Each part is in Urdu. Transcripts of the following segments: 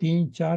3 4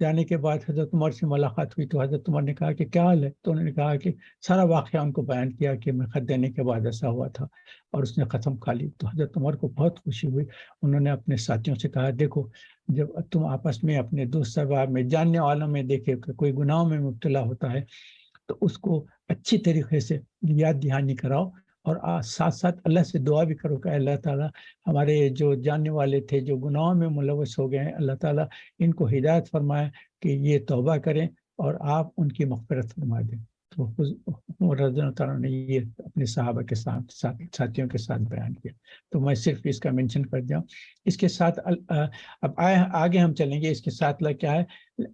جانے کے بعد حضرت عمر سے ملاقات ہوئی تو حضرت عمر نے کہا کہ کیا حال ہے، تو انہوں نے کہا کہ سارا واقعہ ان کو بیان کیا کہ میں خط دینے کے بعد ایسا ہوا تھا اور اس نے قسم کھا لی. تو حضرت عمر کو بہت خوشی ہوئی. انہوں نے اپنے ساتھیوں سے کہا دیکھو جب تم آپس میں اپنے دوست احباب میں جاننے والوں میں دیکھے کہ کوئی گناہوں میں مبتلا ہوتا ہے تو اس کو اچھی طریقے سے یاد دہانی کراؤ اور ساتھ ساتھ اللہ سے دعا بھی کرو کہ اللہ تعالیٰ ہمارے جو جاننے والے تھے جو گناہوں میں ملوث ہو گئے ہیں، اللہ تعالیٰ ان کو ہدایت فرمائے کہ یہ توبہ کریں اور آپ ان کی مغفرت فرما دیں. تو عمر رضی اللہ تعالیٰ نے یہ اپنے صحابہ کے ساتھ ساتھیوں کے ساتھ بیان کیا. تو میں صرف اس کا مینشن کر جاؤں. اس کے ساتھ اب آگے ہم چلیں گے. اس کے ساتھ کیا ہے،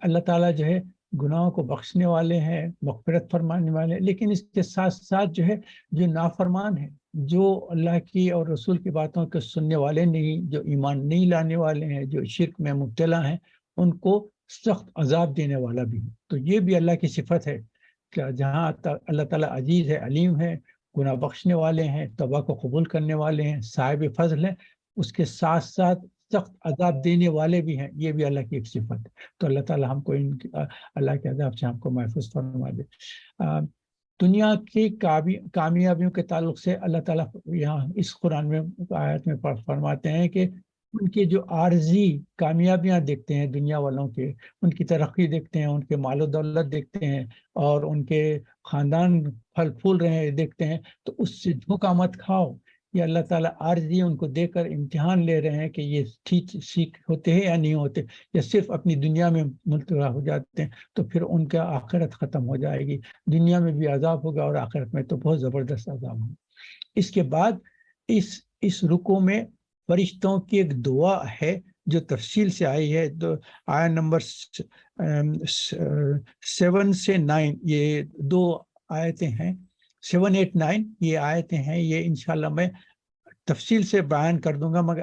اللہ تعالیٰ جو ہے گناہوں کو بخشنے والے ہیں، مغفرت فرمانے والے ہیں، لیکن اس کے ساتھ ساتھ جو ہے جو نافرمان ہیں، جو اللہ کی اور رسول کی باتوں کو سننے والے نہیں، جو ایمان نہیں لانے والے ہیں، جو شرک میں مبتلا ہیں، ان کو سخت عذاب دینے والا بھی ہے. تو یہ بھی اللہ کی صفت ہے کہ جہاں اللہ تعالیٰ عزیز ہے، علیم ہے، گناہ بخشنے والے ہیں، توبہ کو قبول کرنے والے ہیں، صاحب فضل ہیں، اس کے ساتھ ساتھ سخت عذاب دینے والے بھی ہیں. یہ بھی اللہ کی ایک صفت ہے. تو اللہ تعالیٰ ہم کو اللہ کے عذاب سے ہم کو محفوظ فرما دے. دنیا کی کامیابیوں کے تعلق سے اللہ تعالیٰ یہاں اس قرآن میں آیت میں فرماتے ہیں کہ ان کی جو عارضی کامیابیاں دیکھتے ہیں دنیا والوں کے، ان کی ترقی دیکھتے ہیں، ان کے مال و دولت دیکھتے ہیں اور ان کے خاندان پھل پھول رہے ہیں دیکھتے ہیں، تو اس سے دھوکہ مت کھاؤ. یہ اللہ تعالیٰ عارضی ان کو دے کر امتحان لے رہے ہیں کہ یہ ٹھیک سیکھ ہوتے ہیں یا نہیں ہوتے، یا صرف اپنی دنیا میں ملتوی ہو جاتے ہیں تو پھر ان کا آخرت ختم ہو جائے گی. دنیا میں بھی عذاب ہوگا اور آخرت میں تو بہت زبردست عذاب ہوگا. اس کے بعد اس رکوع میں فرشتوں کی ایک دعا ہے جو تفصیل سے آئی ہے. آیت نمبر 7 سے 9 یہ دو آیتیں ہیں. 7 8 9 یہ آیتیں ہیں. یہ انشاءاللہ میں تفصیل سے بیان کر دوں گا، مگر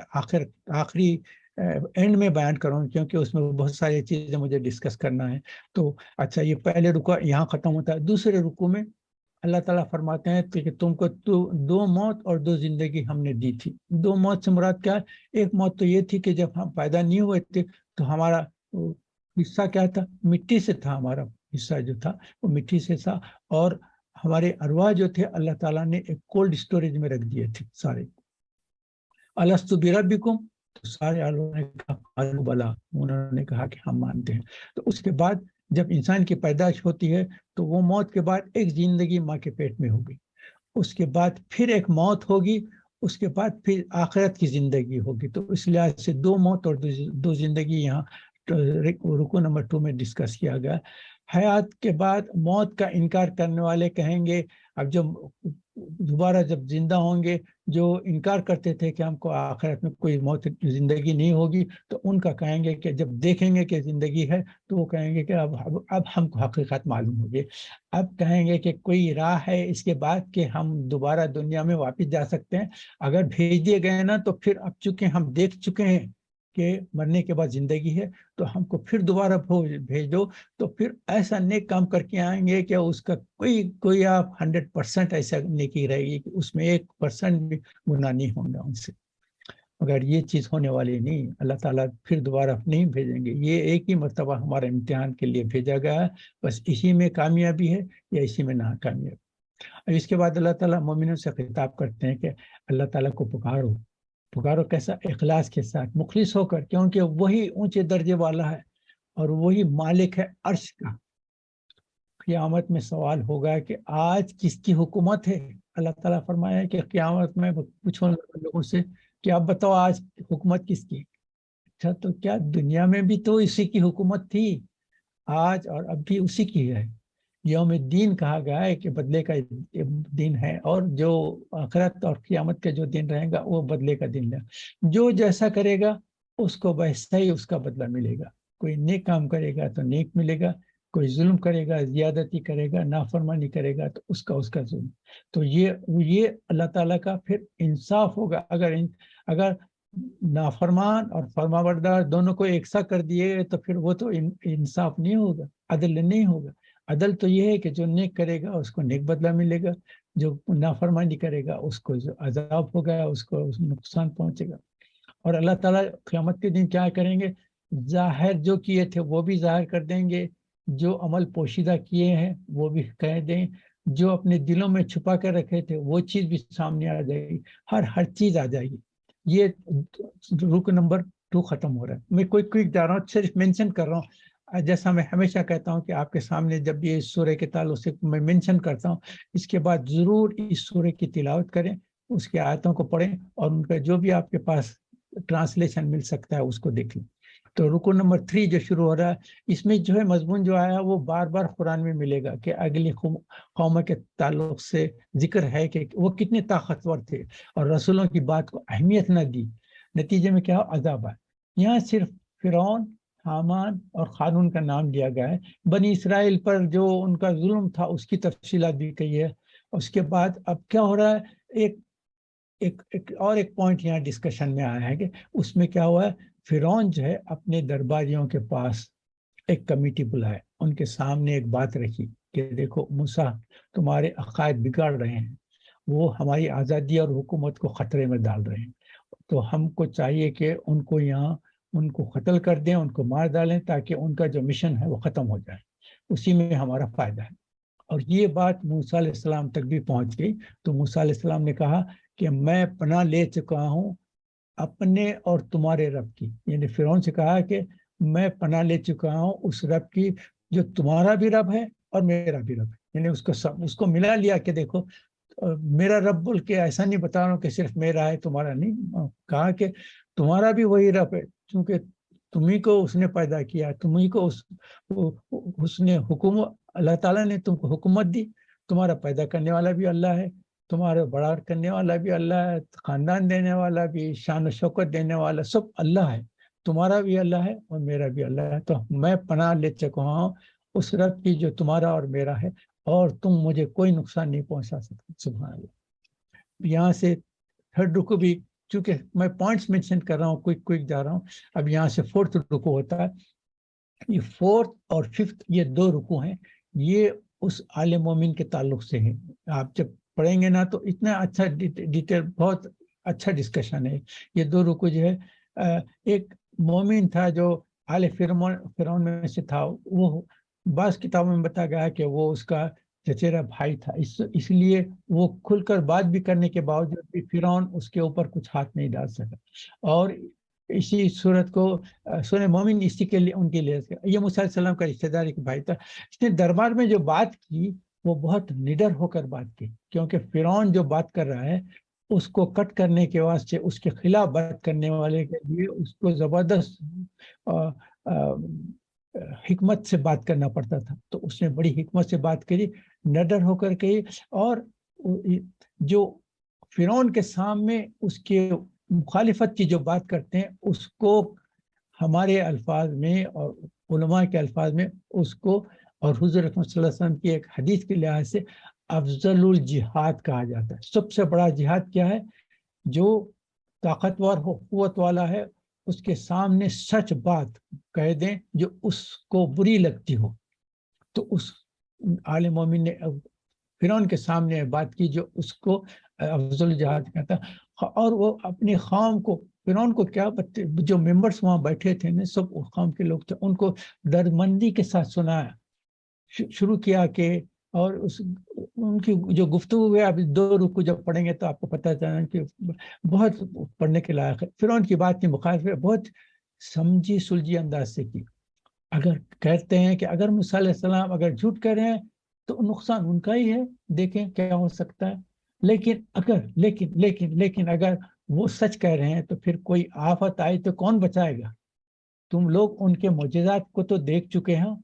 آخری اینڈ میں بیان کروں کیونکہ اس میں بہت ساری چیزیں مجھے ڈسکس کرنا ہے. تو اچھا، یہ پہلے رکوع یہاں ختم ہوتا ہے. دوسرے رکوع میں اللہ تعالیٰ فرماتے ہیں کہ تم کو دو موت اور دو زندگی ہم نے دی تھی. دو موت سے مراد کیا ہے؟ ایک موت تو یہ تھی کہ جب ہم پیدا نہیں ہوئے تھے تو ہمارا حصہ کیا تھا؟ مٹی سے تھا. ہمارا حصہ جو تھا وہ مٹی سے تھا، اور ہمارے ارواح جو تھے اللہ تعالیٰ نے ایک کولڈ اسٹوریج میں رکھ دیے تھے سارے. الستو بربکم، تو سارے ارواح نے کہا بلا، انہوں نے کہا کہ ہم مانتے ہیں. تو اس کے بعد جب انسان کی پیدائش ہوتی ہے تو وہ موت کے بعد ایک زندگی ماں کے پیٹ میں ہوگی، اس کے بعد پھر ایک موت ہوگی، اس کے بعد پھر آخرت کی زندگی ہوگی. تو اس لحاظ سے دو موت اور دو زندگی یہاں رکوع نمبر 2 میں ڈسکس کیا گیا. حیات کے بعد موت کا انکار کرنے والے کہیں گے، اب جب دوبارہ جب زندہ ہوں گے، جو انکار کرتے تھے کہ ہم کو آخرت میں کوئی موت زندگی نہیں ہوگی، تو ان کا کہیں گے کہ جب دیکھیں گے کہ زندگی ہے تو وہ کہیں گے کہ اب ہم کو حقیقت معلوم ہوگی. اب کہیں گے کہ کوئی راہ ہے اس کے بعد کہ ہم دوبارہ دنیا میں واپس جا سکتے ہیں؟ اگر بھیج دیے گئے نا تو پھر اب چونکہ ہم دیکھ چکے ہیں کہ مرنے کے بعد زندگی ہے تو ہم کو پھر دوبارہ بھیج دو. تو پھر ایسا نیک کام کر کے آئیں گے کہ اس کا کوئی آپ 100% ایسا نیکی رہے گی کہ اس میں 1% بھی گناہ نہیں ہوگا ان سے. مگر یہ چیز ہونے والی نہیں. اللہ تعالیٰ پھر دوبارہ نہیں بھیجیں گے. یہ ایک ہی مرتبہ ہمارے امتحان کے لیے بھیجا گیا ہے، بس اسی میں کامیابی ہے یا اسی میں ناکامیابی. اور اس کے بعد اللہ تعالیٰ مومنوں سے خطاب کرتے ہیں کہ اللہ تعالیٰ کو پکارو کیسا؟ اخلاص کے ساتھ، مخلص ہو کر، کیونکہ وہی اونچے درجے والا ہے اور وہی مالک ہے عرش کا. قیامت میں سوال ہوگا کہ آج کس کی حکومت ہے. اللہ تعالیٰ فرمایا کہ قیامت میں پوچھوں لوگوں سے کہ آپ بتاؤ آج حکومت کس کی؟ اچھا، تو کیا دنیا میں بھی تو اسی کی حکومت تھی؟ آج اور اب بھی اسی کی ہے. یوم الدین کہا گیا ہے کہ بدلے کا دن ہے، اور جو آخرت اور قیامت کا جو دن رہے گا وہ بدلے کا دن ہے. جو جیسا کرے گا اس کو ویسا ہی اس کا بدلہ ملے گا. کوئی نیک کام کرے گا تو نیک ملے گا، کوئی ظلم کرے گا، زیادتی کرے گا، نافرمانی کرے گا تو اس کا ظلم. تو یہ اللہ تعالیٰ کا پھر انصاف ہوگا. اگر نافرمان اور فرمانبردار دونوں کو ایک سا کر دیے تو پھر وہ تو انصاف نہیں ہوگا، عدل نہیں ہوگا. عدل تو یہ ہے کہ جو نیک کرے گا اس کو نیک بدلہ ملے گا، جو نافرمانی کرے گا اس کو عذاب ہوگا، اس کو نقصان پہنچے گا. اور اللہ تعالیٰ قیامت کے دن کیا کریں گے ظاہر جو کیے تھے وہ بھی ظاہر کر دیں گے، جو عمل پوشیدہ کیے ہیں وہ بھی کہہ دیں، جو اپنے دلوں میں چھپا کر رکھے تھے وہ چیز بھی سامنے آ جائے گی، ہر چیز آ جائے گی۔ یہ رکن نمبر 2 ختم ہو رہا ہے۔ میں کوئی جا رہا ہوں، صرف مینشن کر رہا ہوں، جیسا میں ہمیشہ کہتا ہوں کہ آپ کے سامنے جب یہ سورہ کے تعلق سے میں مینشن کرتا ہوں، اس کے بعد ضرور اس سورہ کی تلاوت کریں، اس کی آیتوں کو پڑھیں، اور ان کا جو بھی آپ کے پاس ٹرانسلیشن مل سکتا ہے اس کو دیکھ لیں۔ تو رکن نمبر 3 جو شروع ہو رہا ہے، اس میں جو ہے مضمون جو آیا وہ بار بار قرآن میں ملے گا کہ اگلی قوموں کے تعلق سے ذکر ہے کہ وہ کتنے طاقتور تھے اور رسولوں کی بات کو اہمیت نہ دی، نتیجے میں کیا عذاب ہے۔ یہاں صرف فرعون، حامان اور قارون کا نام لیا گیا ہے، بنی اسرائیل پر جو ان کا ظلم تھا اس کی تفصیلات بھی کہی ہے۔ اس کے بعد اب کیا ہو رہا ہے، ایک پوائنٹ یہاں ڈسکشن میں آیا ہے کہ اس میں کیا ہوا ہے، فرعون جو ہے اپنے درباریوں کے پاس ایک کمیٹی بلائے، ان کے سامنے ایک بات رکھی کہ دیکھو موسیٰ، تمہارے عقائد بگاڑ رہے ہیں، وہ ہماری آزادی اور حکومت کو خطرے میں ڈال رہے ہیں، تو ہم کو چاہیے کہ ان کو یہاں ان کو قتل کر دیں، ان کو مار ڈالیں، تاکہ ان کا جو مشن ہے وہ ختم ہو جائے، اسی میں ہمارا فائدہ ہے۔ اور یہ بات موسیٰ علیہ السلام تک بھی پہنچ گئی، تو موسیٰ علیہ السلام نے کہا کہ میں پناہ لے چکا ہوں اپنے اور تمہارے رب کی، یعنی فرعون سے کہا کہ میں پناہ لے چکا ہوں اس رب کی جو تمہارا بھی رب ہے اور میرا بھی رب ہے، یعنی اس کو ملا لیا کہ دیکھو میرا رب بول کے ایسا نہیں بتا رہا ہوں کہ صرف میرا ہے تمہارا نہیں، کہا کہ تمہارا بھی وہی رب ہے، کیونکہ تمہیں کو اس نے پیدا کیا، تمہیں کو اس نے حکومت، اللہ تعالیٰ نے تم کو حکومت دی، تمہارا پیدا کرنے والا بھی اللہ ہے، تمہارا بڑا کرنے والا بھی اللہ ہے، خاندان دینے والا بھی، شان و شوکت دینے والا سب اللہ ہے، تمہارا بھی اللہ ہے اور میرا بھی اللہ ہے، تو میں پناہ لے چکا ہوں اس رب کی جو تمہارا اور میرا ہے، اور تم مجھے کوئی نقصان نہیں پہنچا سکتے۔ سبحان اللہ۔ یہاں سے تھرڈ رکو بھی، چونکہ میں پوائنٹس مینشن کر رہا ہوں، کوئک جا رہا ہوں، اب یہاں سے فورتھ رکو ہوتا ہے۔ یہ فورتھ اور ففتھ یہ 2 رکو ہیں، یہ اس آل مومن کے تعلق سے ہیں۔ آپ جب پڑھیں گے نا تو اتنا اچھا ڈیٹیل، بہت اچھا ڈسکشن ہے۔ یہ 2 رکو جو ہے، ایک مومن تھا جو آل فرعون میں سے تھا، وہ بعض کتابوں میں بتایا گیا ہے کہ وہ اس کا چچیرا بھائی تھا، اس لیے وہ کھل کر بات بھی کرنے کے باوجود بھی فرعون اس کے اوپر کچھ ہاتھ نہیں ڈال سکا، اور اسی صورت کو سورہ مومن اسی کے لیے ان کے لیے یہ موسیٰ علیہ السلام کا رشتہ دار ایک بھائی تھا۔ اس نے دربار میں جو بات کی وہ بہت نڈر ہو کر بات کی، کیونکہ فرعون جو بات کر رہا ہے اس کو کٹ کرنے کے واسطے، اس کے خلاف بات کرنے والے کے لیے اس کو زبردست حکمت سے بات کرنا پڑتا تھا، تو اس نے بڑی حکمت سے بات کری، نڈر ہو کر کہی، اور جو فرعون کے سامنے اس کے مخالفت کی جو بات کرتے ہیں اس کو ہمارے الفاظ میں اور علماء کے الفاظ میں اس کو، اور حضور صلی اللہ علیہ وسلم کی ایک حدیث کے لحاظ سے افضل الجہاد کہا جاتا ہے۔ سب سے بڑا جہاد کیا ہے؟ جو طاقتور ہو، قوت والا ہے، اس کے سامنے سچ بات کہہ دیں جو اس کو بری لگتی ہو، تو اس عالم مومن نے فرعون کے سامنے بات کی جو اس کو افضل جہاد کہتا ہے، اور وہ اپنی قوم کو، فرعون کو کیا جو ممبرس وہاں بیٹھے تھے نا، سب قوم کے لوگ تھے، ان کو درمندی کے ساتھ سنایا، شروع کیا کہ، اور ان کی جو گفتگو ہے، اب 2 رکو جب پڑھیں گے تو آپ کو پتہ چلنا کہ بہت پڑھنے کے لائق ہے۔ فرعون کی بات کی مخالفت بہت سمجھی سلجھی انداز سے کی۔ اگر کہتے ہیں کہ اگر موسیٰ علیہ السلام اگر جھوٹ کہہ رہے ہیں تو نقصان ان کا ہی ہے، دیکھیں کیا ہو سکتا ہے، لیکن اگر وہ سچ کہہ رہے ہیں تو پھر کوئی آفت آئی تو کون بچائے گا؟ تم لوگ ان کے معجزات کو تو دیکھ چکے ہیں،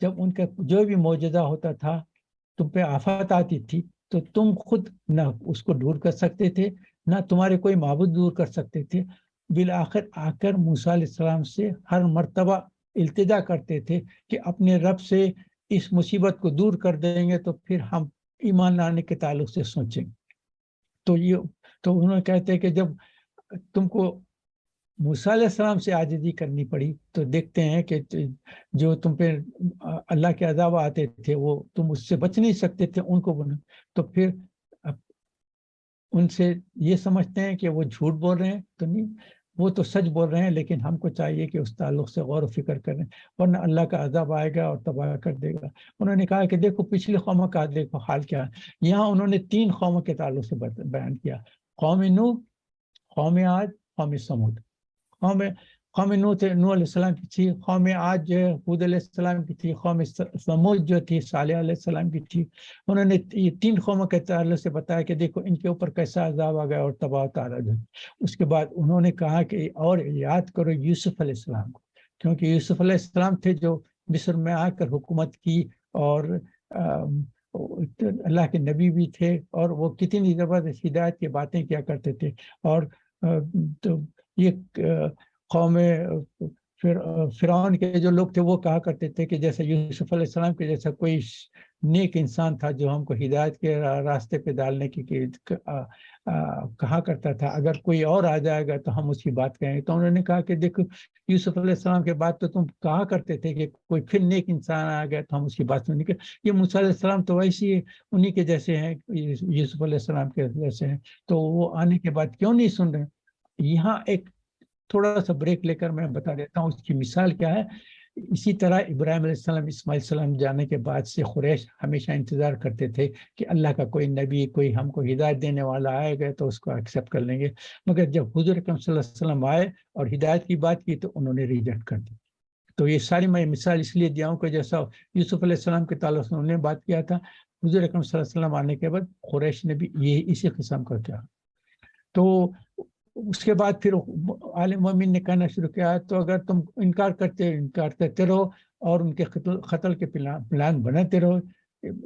جب ان کا جو بھی معجزہ ہوتا تھا تم پہ آفت آتی تھی تو تم خود نہ اس کو دور کر سکتے تھے، نہ تمہارے کوئی معبود دور کر سکتے تھے، بالآخر آ کر موسیٰ علیہ السلام سے ہر مرتبہ التجا کرتے تھے کہ اپنے رب سے اس مصیبت کو دور کر دیں گے تو پھر ہم ایمان لانے کے تعلق سے سوچیں گے۔ تو انہوں نے کہتے ہیں کہ جب تم کو موسیٰ علیہ السلام سے عاجزی کرنی پڑی تو دیکھتے ہیں کہ جو تم پہ اللہ کے عذاب آتے تھے وہ تم اس سے بچ نہیں سکتے تھے، ان کو بنا، تو پھر ان سے یہ سمجھتے ہیں کہ وہ جھوٹ بول رہے ہیں تو نہیں، وہ تو سچ بول رہے ہیں، لیکن ہم کو چاہیے کہ اس تعلق سے غور و فکر کریں، ورنہ اللہ کا عذاب آئے گا اور تباہ کر دے گا۔ انہوں نے کہا کہ دیکھو پچھلی قوموں کا دیکھو حال کیا ہے۔ یہاں انہوں نے 3 قوموں کے تعلق سے بیان کیا: قوم نوح، قوم عاد، قوم سمود۔ قوم قوم نوح علیہ السلام کی تھی، قوم عاد جو ہے حود علیہ السلام کی تھی، قوم سمود جو تھی صالح علیہ السلام کی تھی۔ انہوں نے یہ 3 قوموں کے تعلق سے بتایا کہ دیکھو ان کے اوپر کیسا عذاب آ گیا اور تباہ و تعالی۔ اس کے بعد انہوں نے کہا کہ اور یاد کرو یوسف علیہ السلام کو، کیونکہ یوسف علیہ السلام تھے جو مصر میں آ کر حکومت کی، اور اللہ کے نبی بھی تھے، اور وہ کتنی زبردست ہدایت کی باتیں کیا کرتے تھے۔ اور تو یہ قوم فرعون کے جو لوگ تھے وہ کہا کرتے تھے کہ جیسے یوسف علیہ السلام کے جیسا کوئی نیک انسان تھا جو ہم کو ہدایت کے راستے پہ ڈالنے کی کہا کرتا تھا، اگر کوئی اور آ جائے گا تو ہم اس کی بات کہیں گے۔ تو انہوں نے کہا کہ دیکھو یوسف علیہ السلام کے بعد تو تم کہا کرتے تھے کہ کوئی پھر نیک انسان آ گیا تو ہم اس کی بات سنیں گے۔ یہ موسیٰ علیہ السلام تو ویسے ہی انہی کے جیسے ہیں، یوسف علیہ السلام کے جیسے ہیں، تو وہ آنے کے بعد کیوں نہیں سن رہے؟ یہاں ایک تھوڑا سا بریک لے کر میں بتا دیتا ہوں اس کی مثال کیا ہے۔ اسی طرح ابراہیم علیہ السلام، اسماعیل علیہ السلام جانے کے بعد سے قریش ہمیشہ انتظار کرتے تھے کہ اللہ کا کوئی نبی، کوئی ہم کو ہدایت دینے والا آئے گا تو اس کو ایکسیپٹ کر لیں گے، مگر جب حضور اکرم صلی اللہ علیہ وسلم آئے اور ہدایت کی بات کی تو انہوں نے ریجیکٹ کر دی۔ تو یہ ساری میں مثال اس لیے دیا ہوں کہ جیسا یوسف علیہ السلام کے تعلق سے انہوں نے بات کیا تھا، حضور اکرم صلی اللہ علیہ وسلم آنے کے بعد قریش نے بھی یہ اسی قسم کا کیا۔ تو اس کے بعد پھر عالم مومن نے کہنا شروع کیا، تو اگر تم انکار کرتے رہو اور ان کے قتل کے پلان بناتے رہو،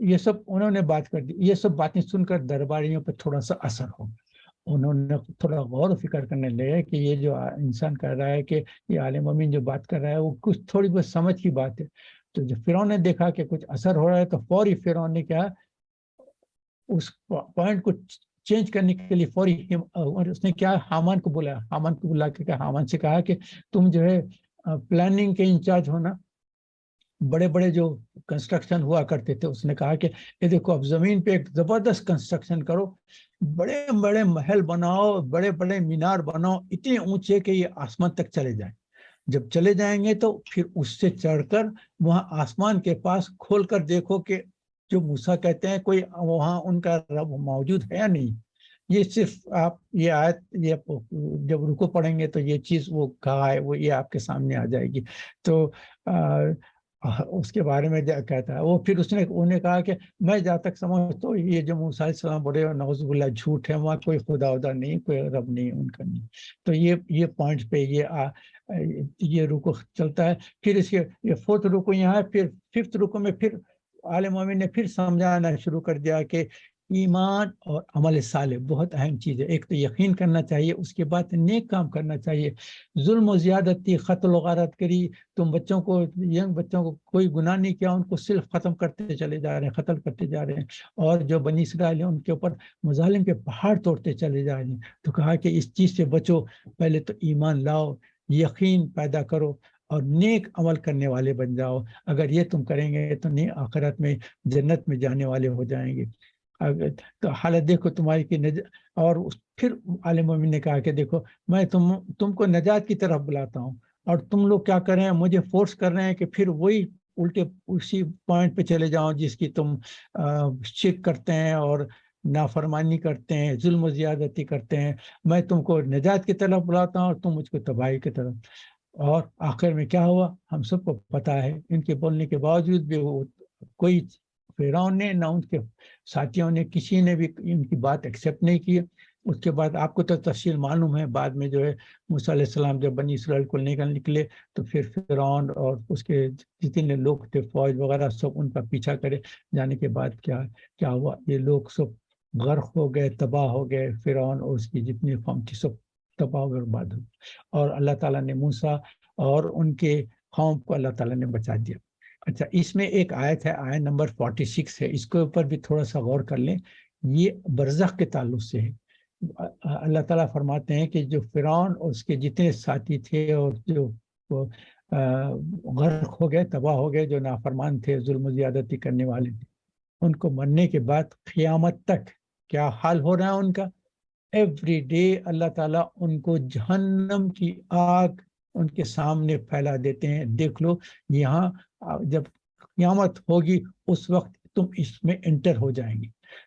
یہ سب انہوں نے بات کر دی۔ یہ سب باتیں سن کر درباریوں پہ تھوڑا سا اثر ہو گیا، انہوں نے تھوڑا غور و فکر کرنے لگے کہ یہ جو انسان کر رہا ہے، کہ یہ عالم مومن جو بات کر رہا ہے وہ کچھ تھوڑی بہت سمجھ کی بات ہے۔ تو جب فرعون نے دیکھا کہ کچھ اثر ہو رہا ہے تو فوری فرعون نے کیا، اس پوائنٹ کو چینج کرنے کے لیے فوری اس نے کیا، حامان کو بلا کے حامان سے کہا کہ تم جو ہے پلاننگ کے انچارج ہونا، بڑے بڑے جو کنسٹرکشن ہوا کرتے تھے، اس نے کہا کہ یہ دیکھو اب زمین پہ ایک زبردست کنسٹرکشن کرو، بڑے بڑے محل بناؤ، بڑے بڑے مینار بناؤ، اتنے اونچے کہ یہ آسمان تک چلے جائیں۔ جب چلے جائیں گے تو پھر اس سے چڑھ کر وہاں آسمان کے پاس کھول کر دیکھو کہ جو موسیٰ کہتے ہیں کوئی وہاں ان کا رب موجود ہے یا نہیں۔ یہ صرف آپ یہ آیت یہ جب رکو پڑھیں گے تو یہ چیز وہ کہا ہے وہ یہ آپ کے سامنے آ جائے گی۔ تو اس کے بارے میں کہتا ہے وہ، پھر انہوں نے کہا کہ میں جہاں تک سمجھتا ہوں یہ جو موسیٰ علیہ السلام بولے نعوذ باللہ جھوٹ ہے، وہاں کوئی خدا نہیں، کوئی رب نہیں ان کا نہیں۔ تو یہ پوائنٹ پہ یہ رکو چلتا ہے۔ پھر اس کے یہ 4تھ رکو یہاں ہے، پھر 5تھ رکو میں پھر عالم مومن نے پھر سمجھانا شروع کر دیا کہ ایمان اور عمل صالح بہت اہم چیز ہے۔ ایک تو یقین کرنا چاہیے، اس کے بعد نیک کام کرنا چاہیے۔ ظلم و زیادتی، قتل و غارت کری، تم بچوں کو، ینگ بچوں کو کوئی گناہ نہیں کیا، ان کو صرف ختم کرتے چلے جا رہے ہیں، قتل کرتے جا رہے ہیں، اور جو بنی اسرائیل ہیں ان کے اوپر مظالم کے پہاڑ توڑتے چلے جا رہے ہیں۔ تو کہا کہ اس چیز سے بچو، پہلے تو ایمان لاؤ، یقین پیدا کرو اور نیک عمل کرنے والے بن جاؤ۔ اگر یہ تم کریں گے تو آخرت میں جنت میں جانے والے ہو جائیں گے۔ تو حالت دیکھو تمہاری اور پھر عالم مومن نے کہا کہ دیکھو میں تم کو نجات کی طرف بلاتا ہوں، اور تم لوگ کیا کر رہے ہیں، مجھے فورس کر رہے ہیں کہ پھر وہی الٹے اسی پوائنٹ پہ چلے جاؤں جس کی تم شرک کرتے ہیں اور نافرمانی کرتے ہیں، ظلم و زیادتی کرتے ہیں۔ میں تم کو نجات کی طرف بلاتا ہوں اور تم مجھ کو تباہی کی طرف۔ اور آخر میں کیا ہوا ہم سب کو پتا ہے، ان کے بولنے کے باوجود بھی وہ کوئی فرعون نے نہ ان کے ساتھیوں نے کسی نے بھی ان کی بات ایکسیپٹ نہیں کی۔ اس کے بعد آپ کو تو تفصیل معلوم ہے، بعد میں جو ہے موسیٰ علیہ السلام جب بنی اسرائیل کو نکلے تو پھر فرعون اور اس کے جتنے لوگ تھے فوج وغیرہ سب ان کا پیچھا کرے جانے کے بعد کیا ہوا، یہ لوگ سب غرق ہو گئے، تباہ ہو گئے، فرعون اور اس کی جتنی قوم تھی سب تباہ و برباد ہو، اور اللہ تعالیٰ نے موسیٰ اور ان کے قوم کو اللہ تعالیٰ نے بچا دیا۔ اچھا، اس میں ایک آیت ہے، آیت نمبر 46 ہے، اس کے اوپر بھی تھوڑا سا غور کر لیں، یہ برزخ کے تعلق سے ہے۔ اللہ تعالیٰ فرماتے ہیں کہ جو فرعون اور اس کے جتنے ساتھی تھے اور جو غرق ہو گئے، تباہ ہو گئے، جو نافرمان تھے، ظلم و زیادتی کرنے والے تھے، ان کو مرنے کے بعد قیامت تک کیا حال ہو رہا ہے ان کا، ایوری ڈے اللہ تعالیٰ ان کو جہنم کی آگ ان کے سامنے پھیلا دیتے ہیں. دیکھ لو یہاں جب قیامت ہوگی اس وقت تم اس میں انٹر ہو جائیں گے.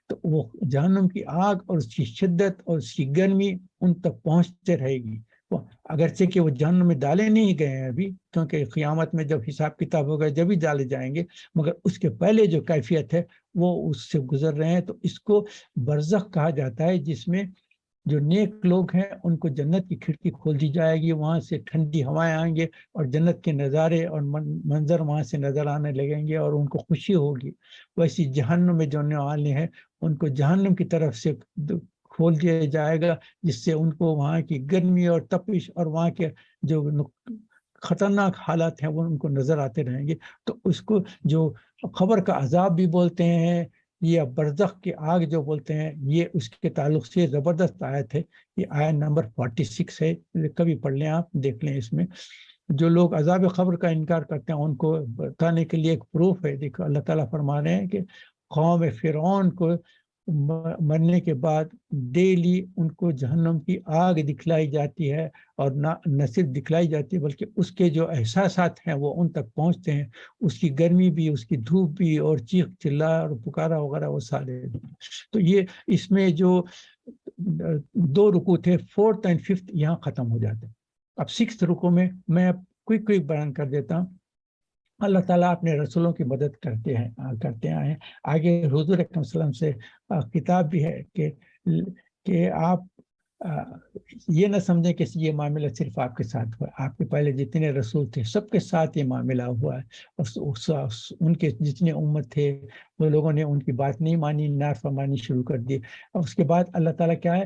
تو وہ جہنم کی آگ اور اس کی شدت اور اس کی گرمی ان تک پہنچتے رہے گی. اگرچہ کہ وہ جہنم میں ڈالے نہیں گئے ہیں ابھی، کیونکہ قیامت میں جب حساب کتاب ہوگا جب ہی ڈالے جائیں گے، مگر اس کے پہلے جو کیفیت ہے وہ اس سے گزر رہے ہیں. تو اس کو برزخ کہا جاتا ہے، جس میں جو نیک لوگ ہیں ان کو جنت کی کھڑکی کھول دی جائے گی، وہاں سے ٹھنڈی ہوائیں آئیں گے اور جنت کے نظارے اور منظر وہاں سے نظر آنے لگیں گے اور ان کو خوشی ہوگی. ویسی جہنم میں جو آنے والے ہیں ان کو جہنم کی طرف سے کھول دیا جائے گا، جس سے ان کو وہاں کی گرمی اور تپش اور وہاں کے جو خطرناک حالات ہیں وہ ان کو نظر آتے رہیں گے. تو اس کو جو خبر کا عذاب بھی بولتے ہیں یا برزخ کی آگ جو بولتے ہیں، یہ اس کے تعلق سے زبردست آیت ہے. یہ آیت نمبر 46 ہے، کبھی پڑھ لیں، آپ دیکھ لیں. اس میں جو لوگ عذاب قبر کا انکار کرتے ہیں ان کو بتانے کے لیے ایک پروف ہے. دیکھو اللہ تعالیٰ فرما رہے ہیں کہ قوم فرعون کو مرنے کے بعد ڈیلی ان کو جہنم کی آگ دکھلائی جاتی ہے، اور نہ صرف دکھلائی جاتی ہے بلکہ اس کے جو احساسات ہیں وہ ان تک پہنچتے ہیں، اس کی گرمی بھی، اس کی دھوپ بھی، اور چیخ چلا اور پکارا وغیرہ وہ سارے. تو یہ اس میں جو 2 رکوع تھے، 4th and 5th یہاں ختم ہو جاتے ہیں. اب 6th رکوع میں میں کوئی بیان کر دیتا ہوں. اللہ تعالیٰ اپنے رسولوں کی مدد کرتے آئے ہیں. آگے حضور اکرم صلی اللہ علیہ وسلم سے کتاب بھی ہے کہ آپ یہ نہ سمجھیں کہ یہ معاملہ صرف آپ کے ساتھ ہوا. آپ کے پہلے جتنے رسول تھے سب کے ساتھ یہ معاملہ ہوا ہے، اور ان کے جتنے امت تھے وہ لوگوں نے ان کی بات نہیں مانی، نافرمانی شروع کر دی. اور اس کے بعد اللہ تعالیٰ کیا ہے،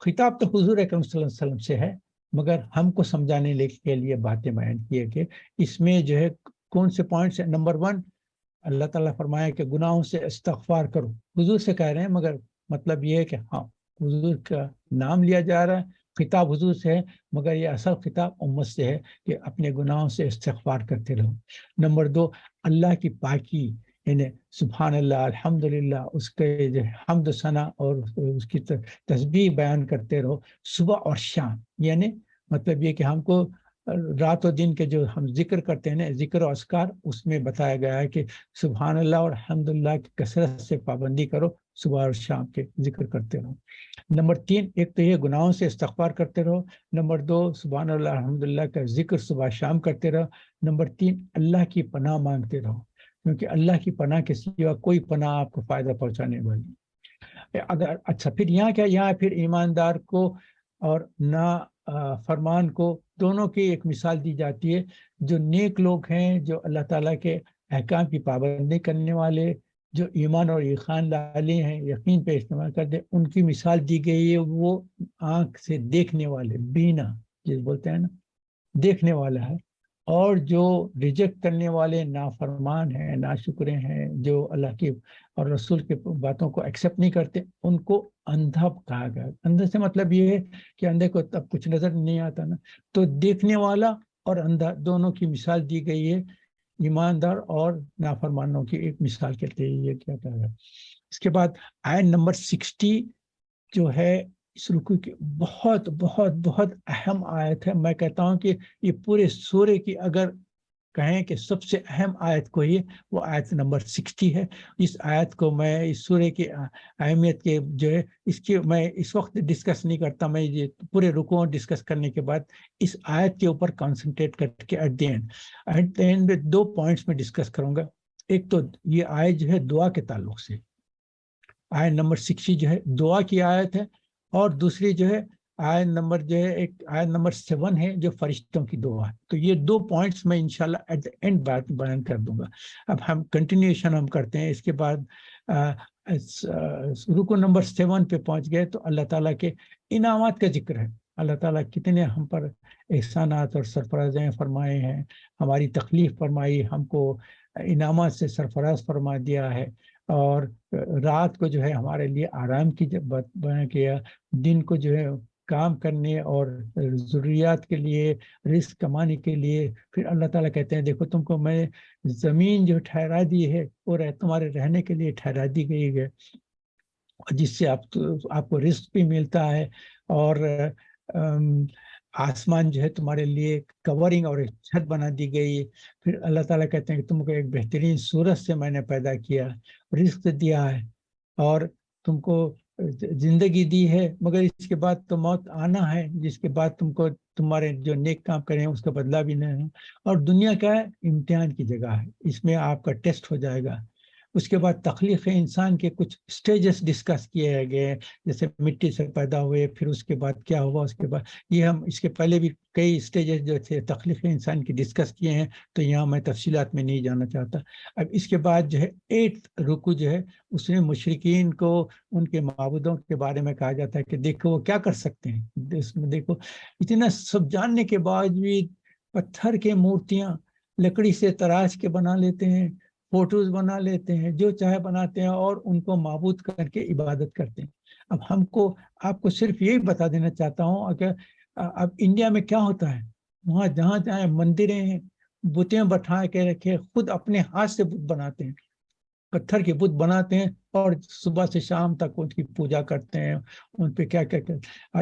خطاب تو حضور اکرم صلی اللہ علیہ وسلم سے ہے، مگر ہم کو سمجھانے کے لیے باتیں بیان کی ہے. کہ اس میں جو ہے کون سے پوائنٹس ہیں. نمبر 1، اللہ تعالیٰ فرمایا کہ گناہوں سے استغفار کرو. حضور سے کہہ رہے ہیں، مگر مطلب یہ ہے کہ ہاں حضور کا نام لیا جا رہا ہے، خطاب حضور سے ہے، مگر یہ اصل خطاب امت سے ہے کہ اپنے گناہوں سے استغفار کرتے رہو. نمبر 2، اللہ کی پاکی، یعنی سبحان اللہ، الحمدللہ، اس کے جو حمد و ثنا اور اس کی تسبیح بیان کرتے رہو صبح اور شام. یعنی مطلب یہ کہ ہم کو رات و دن کے جو ہم ذکر کرتے ہیں نا، ذکر و اذکار، اس میں بتایا گیا ہے کہ سبحان اللہ اور الحمدللہ کی کثرت سے پابندی کرو، صبح اور شام کے ذکر کرتے رہو. نمبر 3، ایک تو یہ گناہوں سے استغفار کرتے رہو. نمبر 2، سبحان اللہ الحمدللہ کا ذکر صبح شام کرتے رہو. نمبر 3، اللہ کی پناہ مانگتے رہو، کیونکہ اللہ کی پناہ کے سوا کوئی پناہ آپ کو فائدہ پہنچانے والی. اگر اچھا پھر یہاں کیا، یہاں پھر ایماندار کو اور نا فرمان کو دونوں کی ایک مثال دی جاتی ہے. جو نیک لوگ ہیں، جو اللہ تعالیٰ کے احکام کی پابندی کرنے والے، جو ایمان اور ایقان والے ہیں، یقین پہ استعمال کرتے، ان کی مثال دی گئی ہے. وہ آنکھ سے دیکھنے والے، بینا جس بولتے ہیں نا، دیکھنے والا ہے. اور جو ریجیکٹ کرنے والے نافرمان ہیں، ناشکرے ہیں، جو اللہ کی اور رسول کے باتوں کو ایکسیپٹ نہیں کرتے، ان کو اندھا کہا گیا. اندھا سے مطلب یہ ہے کہ اندھے کو تب کچھ نظر نہیں آتا نا، تو دیکھنے والا اور اندھا دونوں کی مثال دی گئی ہے. ایماندار اور نافرمانوں کی ایک مثال کہتے ہیں. یہ کیا کہا گیا. اس کے بعد آیت نمبر 60 جو ہے اس رکوع کی بہت بہت بہت اہم آیت ہے. میں کہتا ہوں کہ یہ پورے سورے کی اگر کہیں کہ سب سے اہم آیت کوئی ہے، وہ آیت نمبر 60 ہے. اس آیت کو میں اس سورے کی اہمیت کے جو ہے اس کی میں اس وقت ڈسکس نہیں کرتا. میں یہ پورے رکوع ڈسکس کرنے کے بعد اس آیت کے اوپر کانسنٹریٹ کر کے ایٹ دی اینڈ میں 2 پوائنٹس میں ڈسکس کروں گا. ایک تو یہ آیت جو ہے دعا کے تعلق سے، آیت نمبر 60 جو ہے دعا کی آیت ہے، اور دوسری جو ہے آیت نمبر جو ہے ایک آیت نمبر 7 ہے جو فرشتوں کی دعا ہے. تو یہ 2 پوائنٹس میں انشاءاللہ ایٹ دی اینڈ بات بیان کر دوں گا. اب ہم کنٹینیوشن ہم کرتے ہیں. اس کے بعد رکوع نمبر 7 پہ پہنچ گئے تو اللہ تعالیٰ کے انعامات کا ذکر ہے. اللہ تعالیٰ کتنے ہم پر احسانات اور سرفرازیں فرمائے ہیں، ہماری تکلیف فرمائی، ہم کو انعامات سے سرفراز فرما دیا ہے، اور رات کو جو ہے ہمارے لیے آرام کی جب بیان کیا، دن کو جو ہے کام کرنے اور ضروریات کے لیے، رزق کمانے کے لیے. پھر اللہ تعالیٰ کہتے ہیں دیکھو تم کو میں زمین جو ٹھہرا دی ہے وہ تمہارے رہنے کے لیے ٹھہرا دی گئی ہے. جس سے آپ کو رزق بھی ملتا ہے، اور آسمان جو ہے تمہارے لیے کورنگ اور ایک چھت بنا دی گئی ہے۔ پھر اللہ تعالیٰ کہتے ہیں کہ تم کو ایک بہترین صورت سے میں نے پیدا کیا، رزق دیا ہے، اور تم کو زندگی دی ہے، مگر اس کے بعد تو موت آنا ہے، جس کے بعد تم کو تمہارے جو نیک کام کریں اس کا بدلہ بھی نہیں ہے۔ اور دنیا کا امتحان کی جگہ ہے، اس میں آپ کا ٹیسٹ ہو جائے گا۔ اس کے بعد تخلیق انسان کے کچھ سٹیجز ڈسکس کیے گئے، جیسے مٹی سے پیدا ہوئے، پھر اس کے بعد کیا ہوا، اس کے بعد یہ ہم اس کے پہلے بھی کئی سٹیجز جو تھے تخلیق انسان کی ڈسکس کیے ہیں، تو یہاں میں تفصیلات میں نہیں جانا چاہتا۔ اب اس کے بعد جو ہے 8 رکو جو ہے، اس میں مشرکین کو ان کے معبودوں کے بارے میں کہا جاتا ہے کہ دیکھو وہ کیا کر سکتے ہیں۔ اس میں دیکھو اتنا سب جاننے کے باوجود پتھر کے مورتیاں لکڑی سے تراش کے بنا لیتے ہیں، فوٹوز بنا لیتے ہیں، جو چاہے بناتے ہیں، اور ان کو معبود کر کے عبادت کرتے ہیں۔ اب آپ کو صرف یہی بتا دینا چاہتا ہوں کہ اب انڈیا میں کیا ہوتا ہے، وہاں جہاں جہاں مندریں ہیں، بتیں بٹھا کے رکھے، خود اپنے ہاتھ سے بت بناتے ہیں، پتھر کے بت بناتے ہیں، اور صبح سے شام تک ان کی پوجا کرتے ہیں، ان پہ کیا کیا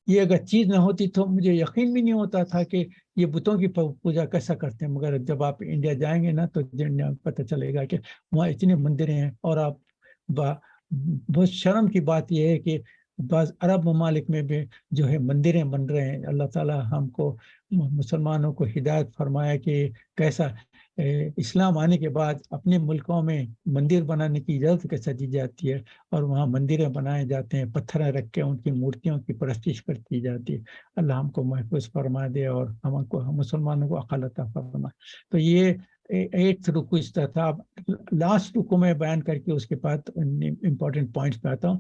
یہ اگر چیز نہ ہوتی تو مجھے یقین بھی نہیں ہوتا تھا کہ یہ بتوں کی پوجا کیسا کرتے ہیں۔ مگر جب آپ انڈیا جائیں گے نا تو پتہ چلے گا کہ وہاں اتنے مندریں ہیں، اور آپ بہت شرم کی بات یہ ہے کہ بعض عرب ممالک میں بھی جو ہے مندریں بن رہے ہیں۔ اللہ تعالی ہم کو مسلمانوں کو ہدایت فرمایا کہ کیسا اسلام آنے کے بعد اپنے ملکوں میں مندر بنانے کی اجازت کیسا دی جاتی ہے، اور وہاں مندریں بنائے جاتے ہیں، پتھر رکھ کے ان کی مورتیوں کی پرستش کرتی جاتی ہے۔ اللہ ہم کو محفوظ فرما دے، اور ہم مسلمانوں کو عقل عطا فرمائے۔ تو یہ 8 رکو اس طرح تھا۔ لاسٹ رکو میں بیان کر کے اس کے بعد امپورٹنٹ پوائنٹس پہ آتا ہوں۔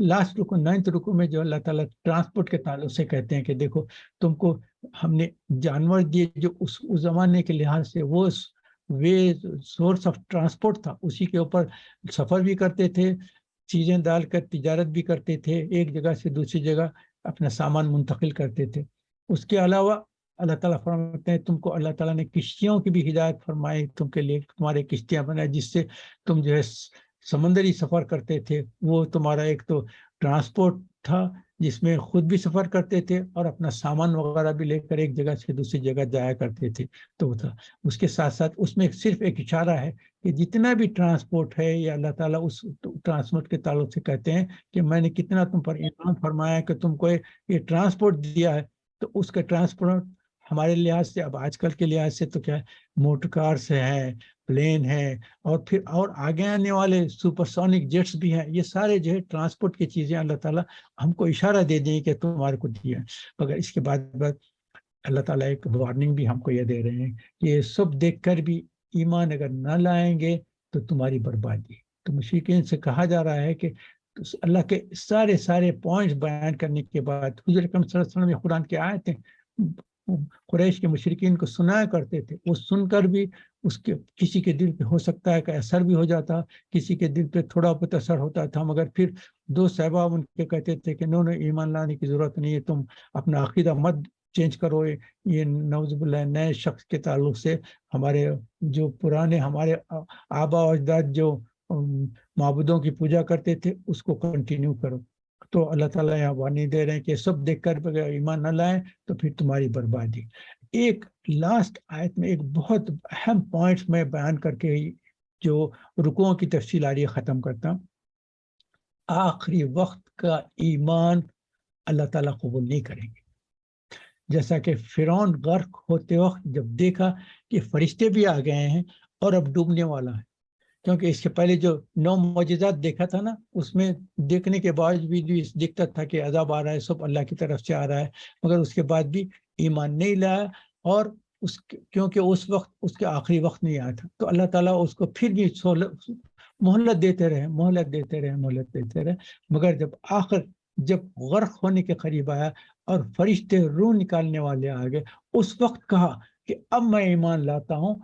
لاسٹ رکو 9 رکو میں جو اللہ تعالیٰ ٹرانسپورٹ کے تعلق سے کہتے ہیں کہ دیکھو تم کو ہم نے جانور دیے جو اس زمانے کے لحاظ سے وہ سورس آف ٹرانسپورٹ تھا، اسی کے اوپر سفر بھی کرتے تھے، چیزیں ڈال کر تجارت بھی کرتے تھے، ایک جگہ سے دوسری جگہ اپنا سامان منتقل کرتے تھے۔ اس کے علاوہ اللہ تعالیٰ فرماتے ہیں تم کو اللہ تعالیٰ نے کشتیوں کی بھی ہدایت فرمائی، تم کے لیے تمہارے کشتیاں بنائے جس سے تم جو ہے سمندری سفر کرتے تھے۔ وہ تمہارا ایک تو ٹرانسپورٹ تھا جس میں خود بھی سفر کرتے تھے اور اپنا سامان وغیرہ بھی لے کر ایک جگہ سے دوسری جگہ جایا کرتے تھے۔ تو وہ تھا، اس کے ساتھ ساتھ اس میں صرف ایک اشارہ ہے کہ جتنا بھی ٹرانسپورٹ ہے، یہ اللہ تعالیٰ اس ٹرانسپورٹ کے تعلق سے کہتے ہیں کہ میں نے کتنا تم پر انعام فرمایا کہ تم کو یہ ٹرانسپورٹ دیا ہے۔ تو اس کا ٹرانسپورٹ ہمارے لحاظ سے، اب آج کل کے لحاظ سے تو کیا ہے، موٹر کار سے ہے، پلین ہے، اور پھر اور آگے آنے والے سپر سونک جیٹس بھی ہیں۔ یہ سارے جو ہے ٹرانسپورٹ کی چیزیں اللہ تعالیٰ ہم کو اشارہ دے دیں کہ تمہارے کو دیا ہے۔ مگر اس کے بعد اللہ تعالیٰ ایک وارننگ بھی ہم کو یہ دے رہے ہیں کہ یہ سب دیکھ کر بھی ایمان اگر نہ لائیں گے تو تمہاری بربادی۔ تو مشرکین سے کہا جا رہا ہے کہ اللہ کے سارے پوائنٹس بیان کرنے کے بعد حضور اکرم صلی اللہ علیہ وسلم قرآن کی آیتیں قریش کے مشرکین کو سنایا کرتے تھے، وہ سن کر بھی اس کے کسی کے دل پہ ہو سکتا ہے کہ اثر بھی ہو جاتا، کسی کے دل پہ تھوڑا بہت اثر ہوتا تھا، مگر پھر دو صحابہ ان کے کہتے تھے کہ نو ایمان لانے کی ضرورت نہیں ہے، تم اپنا عقیدہ مت چینج کرو۔ یہ نعوذ باللہ نئے شخص کے تعلق سے ہمارے جو پرانے ہمارے آبا و اجداد جو معبودوں کی پوجا کرتے تھے اس کو کنٹینیو کرو۔ تو اللہ تعالیٰ یہاں وارننگ دے رہے ہیں کہ سب دیکھ کر اگر ایمان نہ لائیں تو پھر تمہاری بربادی۔ ایک لاسٹ آیت میں ایک بہت اہم پوائنٹس میں بیان کر کے جو رکوعوں کی تفصیل آ رہی ہے ختم کرتا ہوں۔ آخری وقت کا ایمان اللہ تعالیٰ قبول نہیں کریں گے، جیسا کہ فرعون غرق ہوتے وقت جب دیکھا کہ فرشتے بھی آ گئے ہیں اور اب ڈوبنے والا ہے، کیونکہ اس کے پہلے جو 9 معجزات دیکھا تھا نا، اس میں دیکھنے کے بعد بھی دکھتا تھا کہ عذاب آ رہا ہے، سب اللہ کی طرف سے آ رہا ہے، مگر اس کے بعد بھی ایمان نہیں لایا، اور کیونکہ اس وقت اس کے آخری وقت نہیں آیا تھا، تو اللہ تعالیٰ اس کو پھر بھی مہلت دیتے رہے، مگر جب غرق ہونے کے قریب آیا اور فرشتے روح نکالنے والے آ گئے، اس وقت کہا کہ اب میں ایمان لاتا ہوں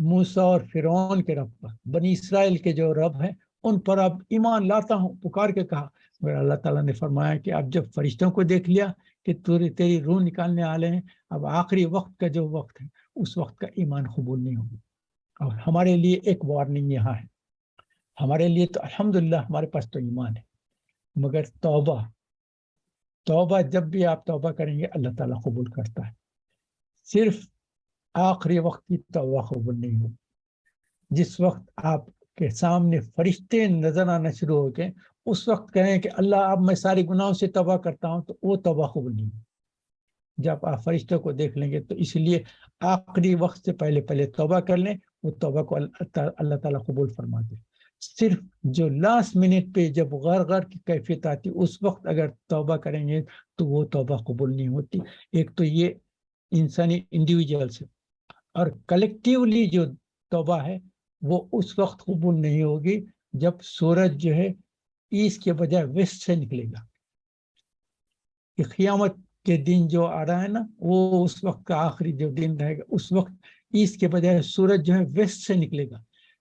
موسیٰ اور فرعون کے رب پر، بنی اسرائیل کے جو رب ہیں ان پر اب ایمان لاتا ہوں، پکار کے کہا۔ مگر اللہ تعالیٰ نے فرمایا کہ اب جب فرشتوں کو دیکھ لیا کہ تیری روح نکالنے والے ہیں، اب آخری وقت کا جو وقت ہے اس وقت کا ایمان قبول نہیں ہوگا۔ اور ہمارے لیے ایک وارننگ یہاں ہے ہمارے لیے تو الحمدللہ ہمارے پاس تو ایمان ہے، مگر توبہ جب بھی آپ توبہ کریں گے اللہ تعالیٰ قبول کرتا ہے. صرف آخری وقت کی توبہ قبول نہیں ہو. جس وقت آپ کے سامنے فرشتے نظر آنا شروع ہو گئے اس وقت کہیں کہ اللہ اب میں سارے گناہوں سے توبہ کرتا ہوں، تو وہ توبہ قبول نہیں ہو. جب آپ فرشتوں کو دیکھ لیں گے تو اس لیے آخری وقت سے پہلے توبہ کر لیں، وہ توبہ کو اللہ تعالیٰ قبول فرماتے. صرف جو لاسٹ منٹ پہ جب غر کی کیفیت آتی اس وقت اگر توبہ کریں گے تو وہ توبہ قبول نہیں ہوتی. ایک تو یہ انسانی انڈیویجول سے، اور کلیکٹیولی جو توبہ ہے وہ اس وقت قبول نہیں ہوگی جب سورج جو ہے ایسٹ کے بجائے ویسٹ سے نکلے گا. قیامت کے دن جو آ رہا ہے نا، وہ اس وقت کا آخری جو دن رہے گا، اس وقت ایسٹ کے بجائے سورج جو ہے ویسٹ سے نکلے گا.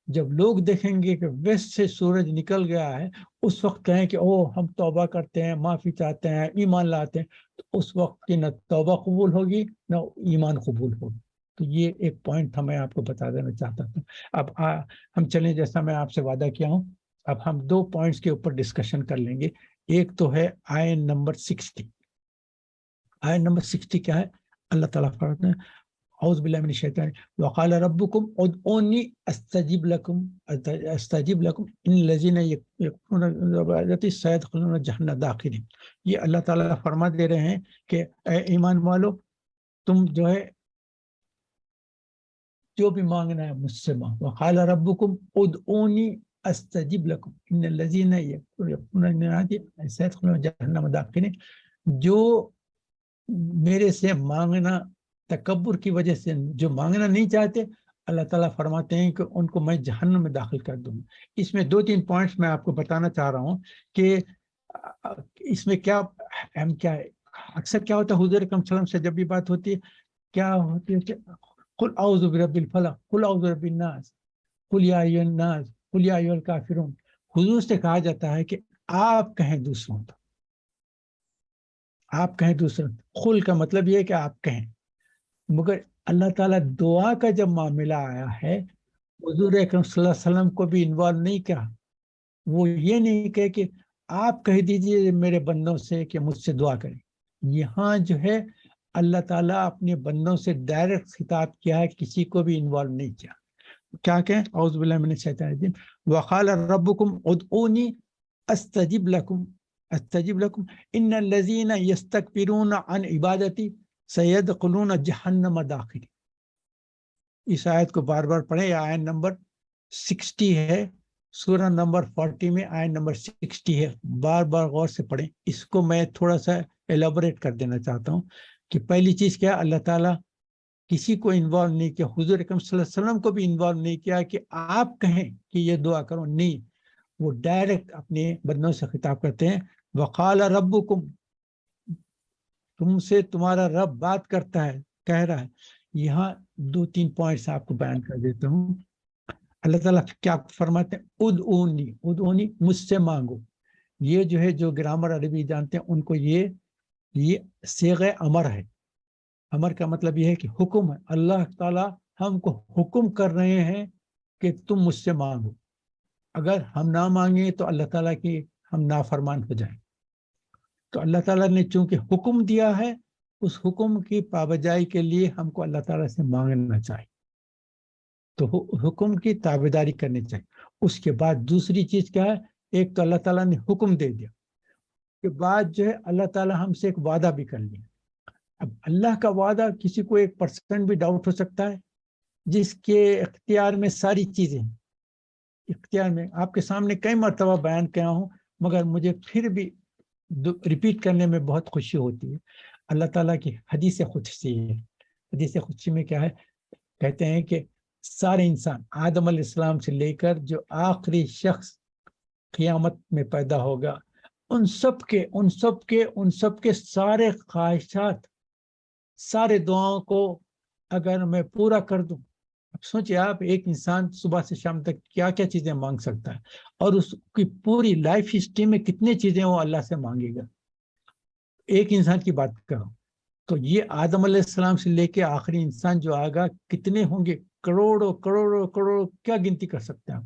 جب لوگ دیکھیں گے کہ ویسٹ سے سورج نکل گیا ہے، اس وقت کہیں کہ او ہم توبہ کرتے ہیں، معافی چاہتے ہیں، ایمان لاتے ہیں، تو اس وقت کی نہ توبہ قبول ہوگی نہ ایمان قبول ہوگی. تو یہ ایک پوائنٹ تھا، میں آپ کو بتا دینا چاہتا تھا. اب ہم چلیں، جیسا میں آپ سے وعدہ کیا ہوں، اب ہم 2 پوائنٹس کے اوپر ڈسکشن کر لیں گے. ایک تو ہے آیت نمبر 60. آیت نمبر 60 کیا ہے؟ اللہ تعالیٰ فرماتے ہیں اعوذ باللہ من الشیطان وقال ربکم ادعونی استجب لکم ان الذین یکفرون بعبادتی سیدخلون جہنم داخرین. یہ اللہ تعالیٰ فرما دے رہے ہیں کہ اے ایمان والو، تم جو ہے جو بھی مانگنا ہے مجھ سے مانگو. وقال ربکم ادعونی استجب لکم ان الذین یکفرون بعبادتی سیدخلون جہنم داخرین. جو میرے سے مانگنا، تکبر کی وجہ سے جو مانگنا نہیں چاہتے، اللہ تعالیٰ فرماتے ہیں کہ ان کو میں جہنم میں داخل کر دوں. اس میں 2-3 پوائنٹس میں آپ کو بتانا چاہ رہا ہوں کہ اس میں کیا اہم کیا ہے. اکثر کیا ہوتا ہے حضور اکرم صلی اللہ علیہ وسلم سے جب بھی بات ہوتی ہے کیا ہوتی ہے کہ قل اعوذ برب الفلق، قل اعوذ برب الناس، قل یا ایھا الناس، قل یا ایھا الکافرون. حضور سے کہا جاتا ہے کہ آپ کہیں دوسروں کو، آپ کہیں دوسروں. قل کا مطلب یہ ہے کہ آپ کہیں. مگر اللہ تعالیٰ دعا کا جب معاملہ آیا ہے، حضور اکرم صلی اللہ علیہ وسلم کو بھی انوالو نہیں کیا. وہ یہ نہیں کہے کہ آپ کہہ دیجئے میرے بندوں سے کہ مجھ سے دعا کریں. یہاں جو ہے اللہ تعالیٰ اپنے بندوں سے ڈائریکٹ خطاب کیا ہے، کسی کو بھی انوالو نہیں کیا. کیا کہیں؟ اعوذ باللہ من الشیطان الرجیم وقال ربکم ادعونی استجب لکم ان الذین یستکبرون عن عبادتی سیدخلون جہنم داخرین. اس آیت کو بار بار پڑھیں. یہ آیت نمبر 60 ہے، سورہ نمبر 40 میں آیت نمبر 60 ہے. بار بار غور سے پڑھیں. اس کو میں تھوڑا سا ایلیبوریٹ کر دینا چاہتا ہوں کہ پہلی چیز کیا، اللہ تعالیٰ کسی کو انوالو نہیں کیا، حضور اکرم صلی اللہ علیہ وسلم کو بھی انوالو نہیں کیا کہ آپ کہیں کہ یہ دعا کرو. نہیں، وہ ڈائریکٹ اپنے بندوں سے خطاب کرتے ہیں. وقال ربکم، تم سے تمہارا رب بات کرتا ہے، کہہ رہا ہے. یہاں 2-3 پوائنٹس آپ کو بیان کر دیتا ہوں. اللہ تعالیٰ کیا فرماتے ہیں؟ ادعونی مجھ سے مانگو. یہ جو ہے جو گرامر عربی جانتے ہیں ان کو یہ صیغہ امر ہے. امر کا مطلب یہ ہے کہ حکم ہے. اللہ تعالیٰ ہم کو حکم کر رہے ہیں کہ تم مجھ سے مانگو. اگر ہم نہ مانگیں تو اللہ تعالیٰ کی ہم نافرمان ہو جائیں. تو اللہ تعالیٰ نے چونکہ حکم دیا ہے، اس حکم کی پابجائی کے لیے ہم کو اللہ تعالیٰ سے مانگنا چاہیے. تو حکم کی تابعداری کرنی چاہیے. اس کے بعد دوسری چیز کیا ہے؟ ایک تو اللہ تعالیٰ نے حکم دے دیا، کے بعد جو ہے اللہ تعالیٰ ہم سے ایک وعدہ بھی کر لیا. اب اللہ کا وعدہ کسی کو 1% بھی ڈاؤٹ ہو سکتا ہے، جس کے اختیار میں ساری چیزیں ہیں. اختیار میں آپ کے سامنے کئی مرتبہ بیان کیا ہوں، مگر مجھے پھر بھی ریپیٹ کرنے میں بہت خوشی ہوتی ہے. اللہ تعالیٰ کی حدیث قدسی ہے. حدیث قدسی میں کیا ہے؟ کہتے ہیں کہ سارے انسان آدم علیہ السلام سے لے کر جو آخری شخص قیامت میں پیدا ہوگا، ان سب کے سارے خواہشات، سارے دعاؤں کو اگر میں پورا کر دوں. اب سوچیں آپ، ایک انسان صبح سے شام تک کیا کیا چیزیں مانگ سکتا ہے، اور اس کی پوری لائف ہسٹری میں کتنے چیزیں وہ اللہ سے مانگے گا. ایک انسان کی بات کرو تو یہ آدم علیہ السلام سے لے کے آخری انسان جو آگا کتنے ہوں گے، کروڑوں کروڑوں کروڑوں، کیا گنتی کر سکتے ہیں آپ.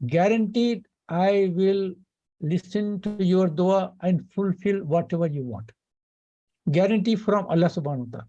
guaranteed I will listen to your dua and fulfill whatever you want. Guarantee from Allah subhanahu wa ta'ala.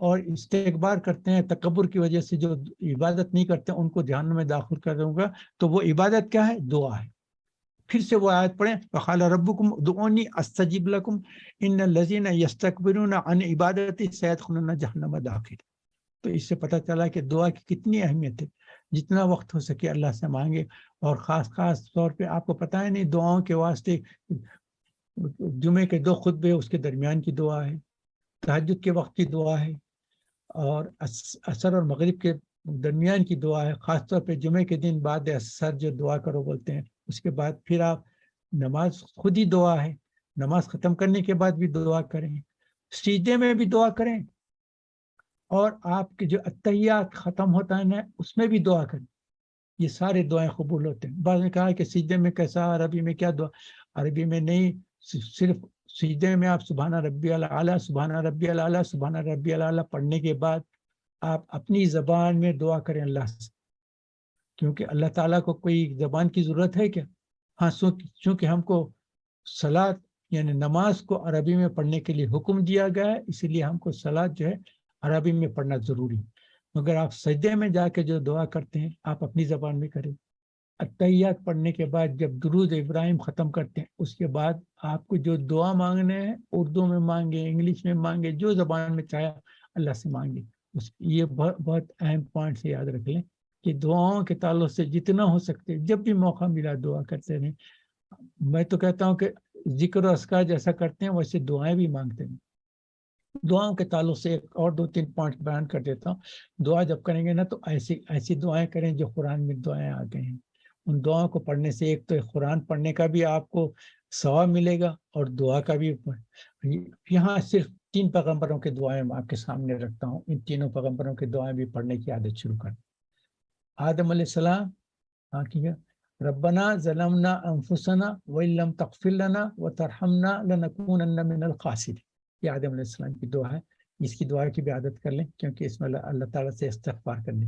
اور استکبار کرتے ہیں، تکبر کی وجہ سے جو عبادت نہیں کرتے ان کو جہنم میں داخل کر دوں گا. تو وہ عبادت کیا ہے؟ دعا ہے. پھر سے وہ آیت پڑھیں، وقال ربکم ادعونی استجب لکم ان الذین یستکبرون عن عبادتی سیدخلون جہنم داخل. تو اس سے پتہ چلا کہ دعا کی کتنی اہمیت ہے. جتنا وقت ہو سکے اللہ سے مانگے، اور خاص طور پہ آپ کو پتہ ہے نہیں، دعاؤں کے واسطے جمعے کے 2 خطبے اس کے درمیان کی دعا ہے، تہجد کے وقت کی دعا ہے، اور عصر اور مغرب کے درمیان کی دعا ہے. خاص طور پہ جمعے کے دن بعد عصر جو دعا کرو بولتے ہیں، اس کے بعد پھر آپ نماز خود ہی دعا ہے، نماز ختم کرنے کے بعد بھی دعا کریں، سجدے میں بھی دعا کریں، اور آپ کے جو اتحیات ختم ہوتا ہے نا اس میں بھی دعا کریں. یہ سارے دعائیں قبول ہوتے ہیں. بعض نے کہا کہ سجدے میں کیسا، عربی میں کیا دعا؟ عربی میں نہیں، صرف سجدے میں آپ سبحان ربی الاعلیٰ سبحان ربی الاعلیٰ سبحان ربی الاعلیٰ پڑھنے کے بعد آپ اپنی زبان میں دعا کریں اللہ سے، کیونکہ اللہ تعالیٰ کو کوئی زبان کی ضرورت ہے کیا؟ ہاں، چونکہ ہم کو صلاۃ یعنی نماز کو عربی میں پڑھنے کے لیے حکم دیا گیا ہے، اسی لیے ہم کو صلاۃ جو ہے عربی میں پڑھنا ضروری ہے. مگر آپ سجدے میں جا کے جو دعا کرتے ہیں آپ اپنی زبان میں کریں. اتحیات پڑھنے کے بعد جب درود ابراہیم ختم کرتے ہیں، اس کے بعد آپ کو جو دعا مانگنے ہیں اردو میں مانگے، انگلش میں مانگے، جو زبان میں چاہے اللہ سے مانگے. یہ بہت اہم پوائنٹ سے یاد رکھ لیں کہ دعاؤں کے تعلق سے جتنا ہو سکتے جب بھی موقع ملا دعا کرتے رہیں. میں تو کہتا ہوں کہ ذکر و اذکار جیسا کرتے ہیں ویسے دعائیں بھی مانگتے ہیں. دعاؤں کے تعلق سے ایک اور 2-3 پوائنٹ بیان کر دیتا ہوں. دعا جب کریں گے نا تو ایسی دعائیں کریں جو قرآن میں دعائیں آ گئی ہیں. ان دعاؤں کو پڑھنے سے ایک تو قرآن پڑھنے کا بھی آپ کو ثواب ملے گا اور دعا کا بھی. یہاں صرف 3 پیغمبروں کے دعائیں آپ کے سامنے رکھتا ہوں. ان تینوں پیغمبروں کی دعائیں بھی پڑھنے کی عادت شروع کریں. آدم علیہ السلام ہاں کیا، ربنا ظلمنا انفسنا وان لم تغفر لنا وترحمنا لنکونن من الخاسرین. یہ آدم علیہ السلام کی دعا ہے. اس کی دعا کی بھی عادت کر لیں کیونکہ اس میں اللہ تعالیٰ سے استغفار کرنے.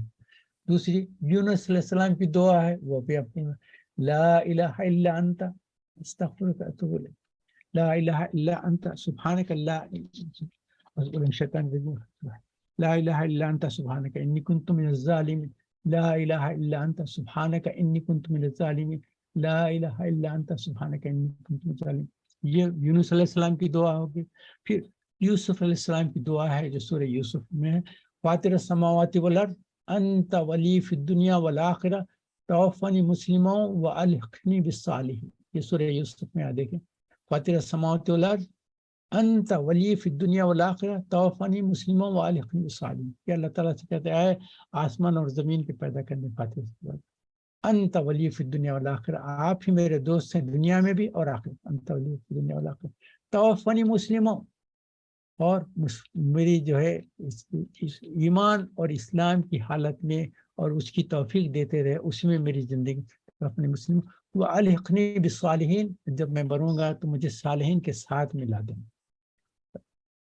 دوسری یونس علیہ السلام کی دعا ہے، وہ بھی اپنی لا الہ الا انت استغفرک واتوب الیک. لا الہ الا انت سبحانک لا لا الہ الا انت سبحانک انی کنت من الظالمین. لا الہ الا انت سبحانک انی کنت من الظالمین. لا الہ الا انت سبحانک انی کنت من الظالمین. یہ یونس علیہ السلام کی دعا ہوگی. پھر یوسف علیہ السلام کی دعا ہے جو سورہ یوسف میں ہے، فاطر السماوات والارض انت ولی فی الدنیا والآخرہ توفنی مسلما والحقنی بالصالحین. یہ سورہ یوسف میں دیکھیں، فاطر السماوات والارض انت ولی فی الدنیا والآخرہ توفنی مسلما والحقنی بالصالحین. کہ اللہ تعالیٰ سے کہتے ہیں اے آسمان اور زمین کے پیدا کرنے فاطر، انت ولی فی الدنیا والآخرہ، آپ ہی میرے دوست ہیں دنیا میں بھی اور آخرت. انت ولی فی الدنیا والآخرہ توفنی مسلما، اور میری جو ہے اس ایمان اور اسلام کی حالت میں اور اس کی توفیق دیتے رہے، اس میں میری زندگی اپنے مسلم. وَأَلْحِقْنِي بِالصَّالِحِينَ، جب میں مروں گا تو مجھے صالحین کے ساتھ ملا دیں.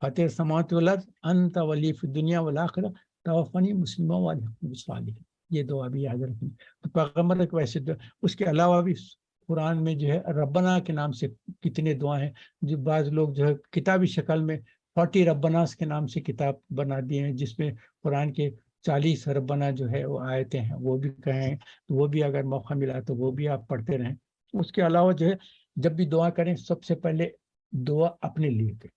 فاطر السماوات والارض انت ولی فی الدنیا والآخرہ توفنی مسلما والحقنی بالصالحین. یہ دعا بھی یاد رکھیں. تو پیغمبر کو ویسے اس کے علاوہ بھی قرآن میں جو ہے ربنا کے نام سے کتنے دعا ہیں، جو بعض لوگ جو ہے کتابی شکل میں 40 ربناس کے نام سے کتاب بنا دیے ہیں، جس میں قرآن کے 40 ربنا جو ہے وہ آیتیں ہیں. وہ بھی کہیں تو وہ بھی اگر موقع ملا تو وہ بھی آپ پڑھتے رہیں. اس کے علاوہ جو ہے جب بھی دعا کریں سب سے پہلے دعا اپنے لیے کریں.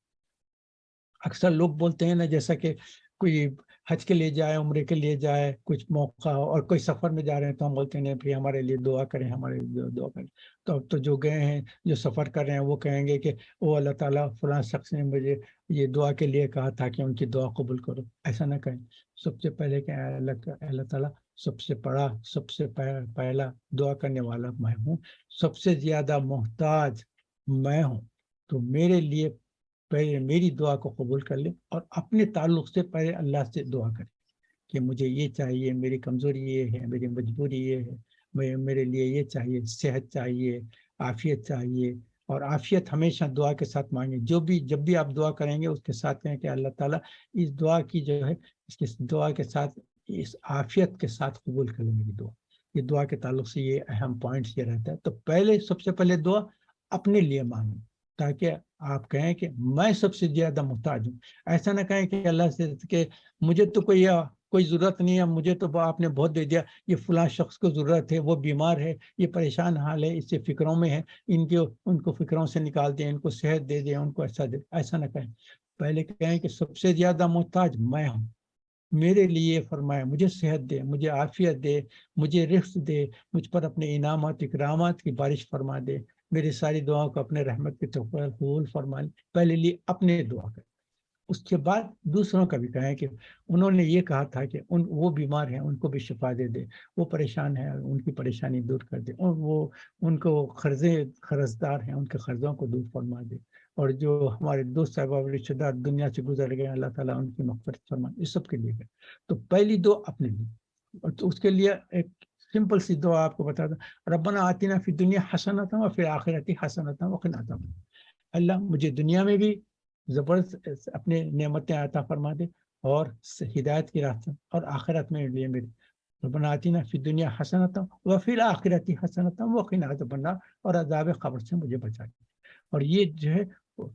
اکثر لوگ بولتے ہیں نا، جیسا کہ کوئی حج کے لیے جائے، عمرے کے لیے جائے، کچھ موقع ہو اور کوئی سفر میں جا رہے ہیں تو ہم بولتے ہیں پھر ہمارے لیے دعا کریں، ہمارے لیے دعا کریں. تو اب تو جو گئے ہیں، جو سفر کر رہے ہیں، وہ کہیں گے کہ او اللہ تعالیٰ فلاں شخص نے مجھے یہ دعا کے لیے کہا تھا کہ ان کی دعا قبول کرو. ایسا نہ کہیں. سب سے پہلے کہ اللہ تعالیٰ سب سے بڑا، سب سے پہلا دعا کرنے والا میں ہوں، سب سے زیادہ محتاج میں ہوں، تو میرے لیے پہلے میری دعا کو قبول کر لیں، اور اپنے تعلق سے پہلے اللہ سے دعا کریں کہ مجھے یہ چاہیے، میری کمزوری یہ ہے، میری مجبوری یہ ہے، میرے لیے یہ چاہیے، صحت چاہیے، عافیت چاہیے. اور عافیت ہمیشہ دعا کے ساتھ مانگیں. جب بھی آپ دعا کریں گے اس کے ساتھ کہیں کہ اللہ تعالیٰ اس دعا کی جو ہے اس کی دعا کے ساتھ اس عافیت کے ساتھ قبول کر لیں میری دعا. یہ دعا کے تعلق سے یہ اہم پوائنٹس یہ رہتا ہے. تو پہلے سب سے پہلے دعا اپنے لیے مانگیں. تاکہ آپ کہیں کہ میں سب سے زیادہ محتاج ہوں. ایسا نہ کہیں کہ اللہ سے کہ مجھے تو کوئی ضرورت نہیں ہے, مجھے تو آپ نے بہت دے دیا, یہ فلاں شخص کو ضرورت ہے, وہ بیمار ہے, یہ پریشان حال ہے, اس سے فکروں میں ہے, ان کو فکروں سے نکال دیں, ان کو صحت دے دیں, ان کو ایسا نہ کہیں. پہلے کہیں کہ سب سے زیادہ محتاج میں ہوں, میرے لیے فرمایا مجھے صحت دے, مجھے عافیت دے, مجھے رزق دے, مجھ پر اپنے انعامات اکرامات کی بارش فرما دے, میری ساری دعاؤں کو اپنے رحمت کے توفیق قبول فرما لے. پہلے لیے اپنے دعا کریں, اس کے بعد دوسروں کا بھی کہیں کہ انہوں نے یہ کہا تھا کہ وہ بیمار ہیں, ان کو بھی شفا دے دے, وہ پریشان ہیں, ان کی پریشانی دور کر دے, اور ان کو قرضدار ہیں, ان کے قرضوں کو دور فرما دے, اور جو ہمارے دوست صاحب اور رشتے دار دنیا سے گزر گئے, اللہ تعالیٰ ان کی مغفرت فرما, اس سب کے لیے ہے. تو پہلی دعا اپنے لیے, اور تو اس کے لیے ایک سمپل سی دعا آپ کو بتا دوں, ربنا آتنا فی الدنیا حسنۃ وفی الآخرۃ حسنۃ وقنا عذاب النار. اللہ مجھے دنیا میں بھی زبردست اپنے نعمتیں عطا فرما دے, اور ہدایت کی راستہ, اور آخرت میں لیے میری ربنا آتنا فی الدنیا حسنۃ وفی الآخرۃ حسنۃ وقنا عذاب النار, اور عذاب قبر سے مجھے بچا دے. اور یہ جو ہے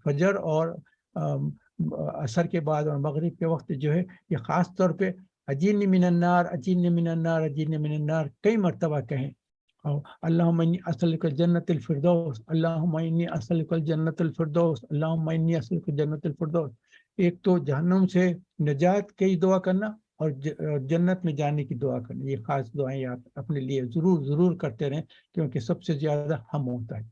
فجر اور عصر کے بعد اور مغرب کے وقت جو ہے, یہ خاص طور پہ اجیرنی من النار, اجیرنی من النار, اجیرنی من النار کئی مرتبہ کہیں. اللہم انی اسألک الجنت الفردوس, اللہم انی اسألک الجنت الفردوس, اللہم انی اسألک الجنت الفردوس. ایک تو جہنم سے نجات کی دعا کرنا, اور جنت میں جانے کی دعا کرنا. یہ خاص دعائیں آپ اپنے لیے ضرور کرتے رہیں, کیونکہ سب سے زیادہ ہم ہوتا ہے.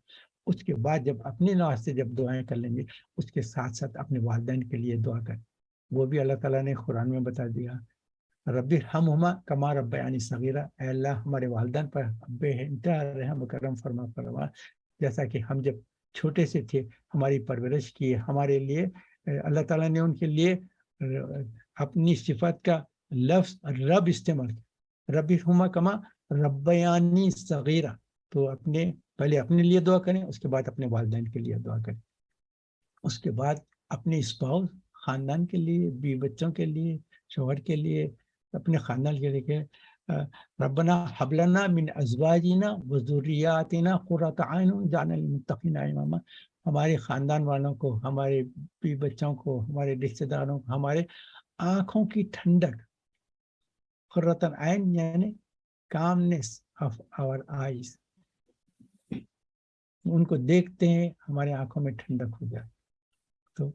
اس کے بعد جب اپنے نواز سے جب دعائیں کر لیں گے, اس کے ساتھ ساتھ اپنے والدین کے لیے دعا کریں. وہ بھی اللہ تعالیٰ نے قرآن میں بتا دیا, رب ارحمہما کما ربیانی صغیرہ, اے اللہ ہمارے والدین پر بے انتہا رحم و کرم فرما, جیسا کہ ہم جب چھوٹے سے تھے ہماری پرورش کی. ہمارے لیے اللہ تعالیٰ نے ان کے لیے اپنی صفت کا لفظ رب استعمال کیا, رب ارحمہما کما ربیانی صغیرہ. تو پہلے اپنے لیے دعا کریں, اس کے بعد اپنے والدین کے لیے دعا کریں, اس کے بعد اپنے اسپاؤس خاندان کے لیے, بیوی بچوں کے لیے, شوہر کے لیے, اپنے خاندان کے لیے ربنا حب لنا من ازواجنا وذریاتنا قرۃ اعین واجعلنا للمتقین اماما. ہمارے خاندان والوں کو, ہمارے بیوی بچوں کو, ہمارے رشتے داروں کو, ہمارے آنکھوں کی ٹھنڈک, قرۃ العین یعنی کامنس آف آور آئیز, ان کو دیکھتے ہیں ہمارے آنکھوں میں ٹھنڈک ہو جائے. تو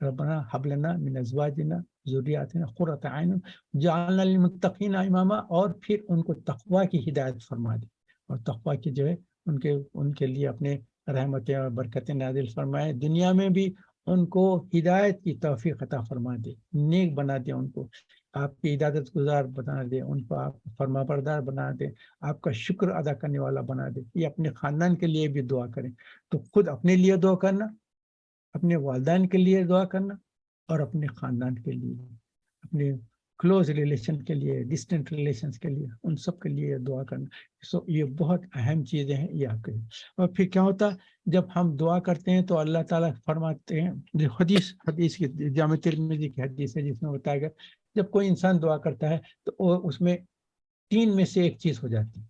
ربنا حب لنا من ازواجنا ذریاتنا قرۃ اعین جعلنا للمتقین اماما, اور پھر ان کو تقوی کی ہدایت فرما دی, اور تقوی کی جو ہے ان کے لیے اپنے رحمتیں اور برکتیں نازل فرمائے. دنیا میں بھی ان کو ہدایت کی توفیق عطا فرما دے, نیک بنا دے, ان کو آپ کی عبادت گزار بنا دے, ان کو آپ فرما بردار بنا دے, آپ کا شکر ادا کرنے والا بنا دے. یہ اپنے خاندان کے لیے بھی دعا کریں. تو خود اپنے لیے دعا کرنا, اپنے والدین کے لیے دعا کرنا, اور اپنے خاندان کے لیے, اپنے کلوز ریلیشن کے لیے, ڈسٹنٹ ریلیشنز کے لیے, ان سب کے لیے دعا کرنا. یہ بہت اہم چیزیں ہیں, یہ آپ کے. اور پھر کیا ہوتا ہے جب ہم دعا کرتے ہیں تو اللہ تعالیٰ فرماتے ہیں, حدیث کی جامع ترمذی کی حدیث ہے جس میں بتایا گیا, جب کوئی انسان دعا کرتا ہے تو اس میں 3 میں سے ایک چیز ہو جاتی.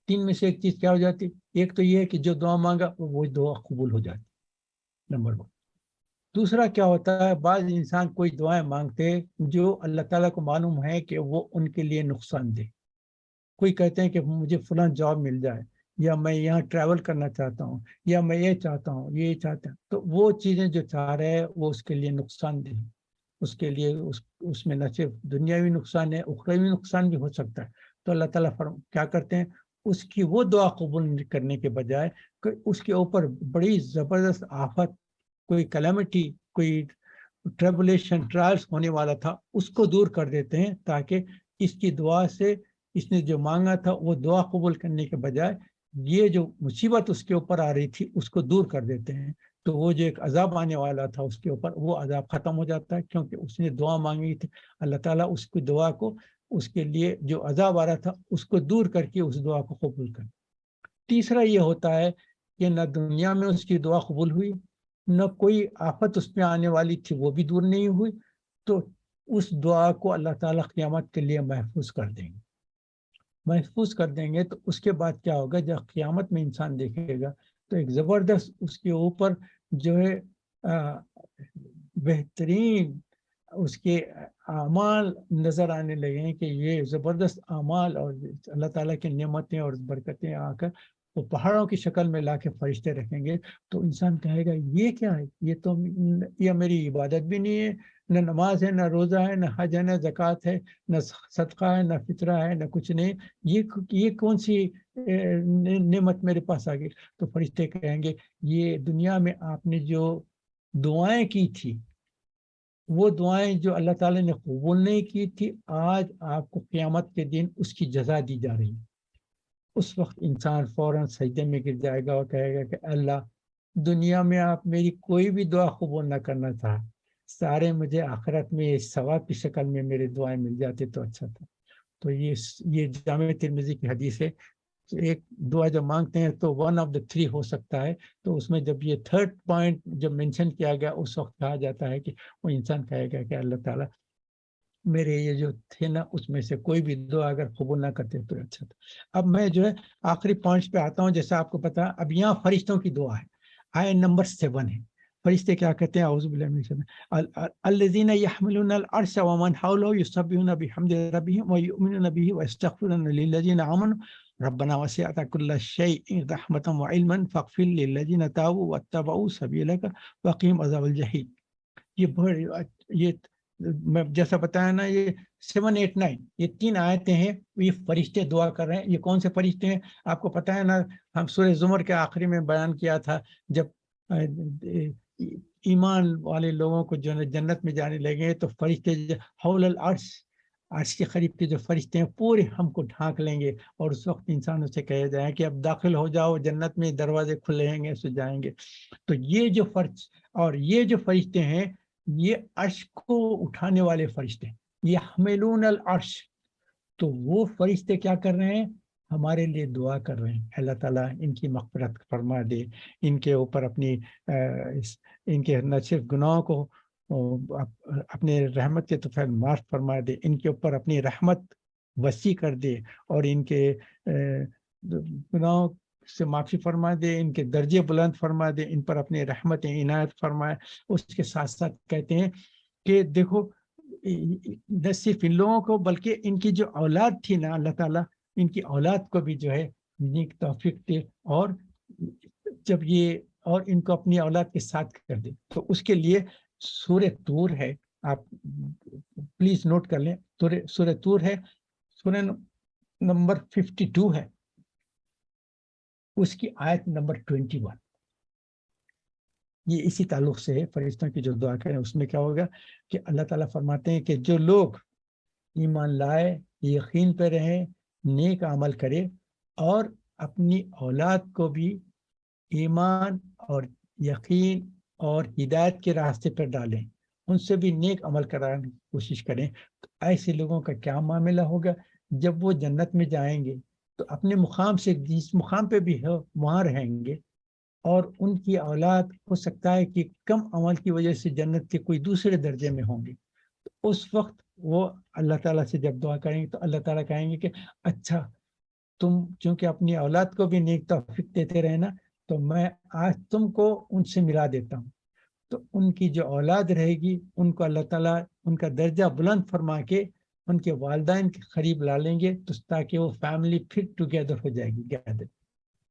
3 میں سے ایک چیز کیا ہو جاتی؟ ایک تو یہ ہے کہ جو دعا مانگا وہ دعا قبول ہو جاتی, نمبر 1. دوسرا کیا ہوتا ہے, بعض انسان کوئی دعائیں مانگتے ہیں جو اللہ تعالیٰ کو معلوم ہے کہ وہ ان کے لیے نقصان دہ. کوئی کہتے ہیں کہ مجھے فلاں جاب مل جائے, یا میں یہاں ٹریول کرنا چاہتا ہوں, یا میں یہ چاہتا ہوں, یہ چاہتا ہوں. تو وہ چیزیں جو چاہ رہے ہیں وہ اس کے لیے نقصان دہ, اس کے لیے اس میں نہ صرف دنیاوی نقصان ہے, اخروی نقصان بھی ہو سکتا ہے. تو اللہ تعالیٰ کیا کرتے ہیں, اس کی وہ دعا قبول کرنے کے بجائے کہ اس کے اوپر بڑی زبردست آفت, کوئی کلیمٹی, کوئی ٹریبولیشن, ٹرائلز ہونے والا تھا, اس کو دور کر دیتے ہیں, تاکہ اس کی دعا سے اس نے جو مانگا تھا وہ دعا قبول کرنے کے بجائے یہ جو مصیبت اس کے اوپر آ رہی تھی اس کو دور کر دیتے ہیں. تو وہ جو ایک عذاب آنے والا تھا اس کے اوپر, وہ عذاب ختم ہو جاتا ہے, کیونکہ اس نے دعا مانگی تھی. اللہ تعالیٰ اس کی دعا کو, اس کے لیے جو عذاب آ رہا تھا اس کو دور کر کے اس دعا کو قبول کر. تیسرا یہ ہوتا ہے کہ نہ دنیا میں اس کی دعا قبول ہوئی, نہ کوئی آفت اس پہ آنے والی تھی وہ بھی دور نہیں ہوئی, تو اس دعا کو اللہ تعالیٰ قیامت کے لیے محفوظ کر دیں گے. تو اس کے بعد کیا ہوگا, جب قیامت میں انسان دیکھے گا تو ایک زبردست اس کے اوپر جو ہے بہترین اس کے اعمال نظر آنے لگے ہیں کہ یہ زبردست اعمال اور اللہ تعالیٰ کی نعمتیں اور برکتیں آ کر وہ پہاڑوں کی شکل میں لا کے فرشتے رکھیں گے، تو انسان کہے گا یہ کیا ہے، یہ میری عبادت بھی نہیں ہے، نہ نماز ہے، نہ روزہ ہے، نہ حج ہے، نہ زکوٰۃ ہے، نہ صدقہ ہے، نہ فطرہ ہے، نہ کچھ نہیں، یہ کون سی نعمت میرے پاس آ گئی؟ تو فرشتے کہیں گے یہ دنیا میں آپ نے جو دعائیں کی تھی، وہ دعائیں جو اللہ تعالیٰ نے قبول نہیں کی تھی، آج آپ کو قیامت کے دن اس کی جزا دی جا رہی ہے۔ اس وقت انسان فوراً سجدے میں گر جائے گا اور کہے گا کہ اللہ، دنیا میں آپ میری کوئی بھی دعا قبول نہ کرنا تھا، سارے مجھے آخرت میں ثواب کی شکل میں میرے دعائیں مل جاتے تو اچھا تھا۔ تو یہ جامع ترمذی کی حدیث ہے، ایک دعا جب مانگتے ہیں تو 1 of the 3 ہو سکتا ہے، تو اس میں جب یہ 3rd پوائنٹ جب مینشن کیا گیا اس وقت کہا جاتا ہے کہ وہ انسان کہے گا کہ اللہ تعالیٰ میرے یہ جو تھے نا اس میں سے کوئی بھی دعا اگر قبول نہ کرتے تو اچھا تھا۔ اب میں جو ہے آخری پوائنٹس پہ آتا ہوں، جیسا آپ کو پتا اب یہاں فرشتوں کی دعا ہے، آیت نمبر 7 ہے۔ فرشتے کیا کہتے ہیں؟ اعوذ باللہ من الشیطان الذین یحملون العرش ومن حولہ یسبحون بحمد ربهم ویؤمنون به ویستغفرون للذین آمنوا ربنا وسعت کل شیء رحمۃ وعلما فاغفر للذین تابوا واتبعوا سبیلک وقهم عذاب الجحیم۔ یہ میں جیسا بتایا نا، یہ 7 8 9 یہ 3 آیتیں ہیں، یہ فرشتے دعا کر رہے ہیں۔ یہ کون سے فرشتے ہیں آپ کو پتہ ہے نا؟ ہم سورہ زمر کے آخری میں بیان کیا تھا، جب ایمان والے لوگوں کو جو جنت میں جانے لگے تو فرشتے حول العرش، عرش کے قریب کے جو فرشتے ہیں پورے ہم کو ڈھانک لیں گے، اور اس وقت انسانوں سے کہا جائے کہ اب داخل ہو جاؤ جنت میں، دروازے کھلے ہیں گے، سو جائیں گے۔ تو یہ جو یہ جو فرشتے ہیں یہ عرش کو اٹھانے والے فرشتے، یہ حملون العرش، تو وہ فرشتے کیا کر رہے ہیں؟ ہمارے لیے دعا کر رہے ہیں، اللہ تعالیٰ ان کی مغفرت فرما دے، ان کے اوپر اپنی ان کے نہ صرف گناہوں کو اپنے رحمت کے طفیل معاف فرما دے، ان کے اوپر اپنی رحمت وسیع کر دے، اور ان کے گناہوں سے معافی فرما دے، ان کے درجے بلند فرما دے، ان پر اپنی رحمت عنایت فرمائے۔ اس کے ساتھ ساتھ کہتے ہیں کہ دیکھو نہ صرف ان لوگوں کو بلکہ ان کی جو اولاد تھی نا، اللہ تعالیٰ ان کی اولاد کو بھی جو ہے نیک توفیق دے، اور جب یہ اور ان کو اپنی اولاد کے ساتھ کر دے۔ تو اس کے لیے سورہ طور ہے، آپ پلیز نوٹ کر لیں، سورہ طور ہے، سورہ نمبر 52 ہے، اس کی آیت نمبر 21، یہ اسی تعلق سے ہے، فرشتوں کی جو دعا کریں اس میں کیا ہوگا کہ اللہ تعالیٰ فرماتے ہیں کہ جو لوگ ایمان لائے، یقین پہ رہیں، نیک عمل کرے، اور اپنی اولاد کو بھی ایمان اور یقین اور ہدایت کے راستے پر ڈالیں، ان سے بھی نیک عمل کرانے کی کوشش کریں، تو ایسے لوگوں کا کیا معاملہ ہوگا؟ جب وہ جنت میں جائیں گے تو اپنے مقام سے جس مقام پہ بھی ہو وہاں رہیں گے، اور ان کی اولاد ہو سکتا ہے کہ کم عمل کی وجہ سے جنت کے کوئی دوسرے درجے میں ہوں گے، تو اس وقت وہ اللہ تعالیٰ سے جب دعا کریں گے تو اللہ تعالیٰ کہیں گے کہ اچھا تم چونکہ اپنی اولاد کو بھی نیک توفیق دیتے رہے نا، تو میں آج تم کو ان سے ملا دیتا ہوں۔ تو ان کی جو اولاد رہے گی ان کو اللہ تعالیٰ ان کا درجہ بلند فرما کے ان کے والدین کے قریب لا لیں گے، تو تاکہ وہ فیملی پھر ٹوگیدر ہو جائے گی گیدر۔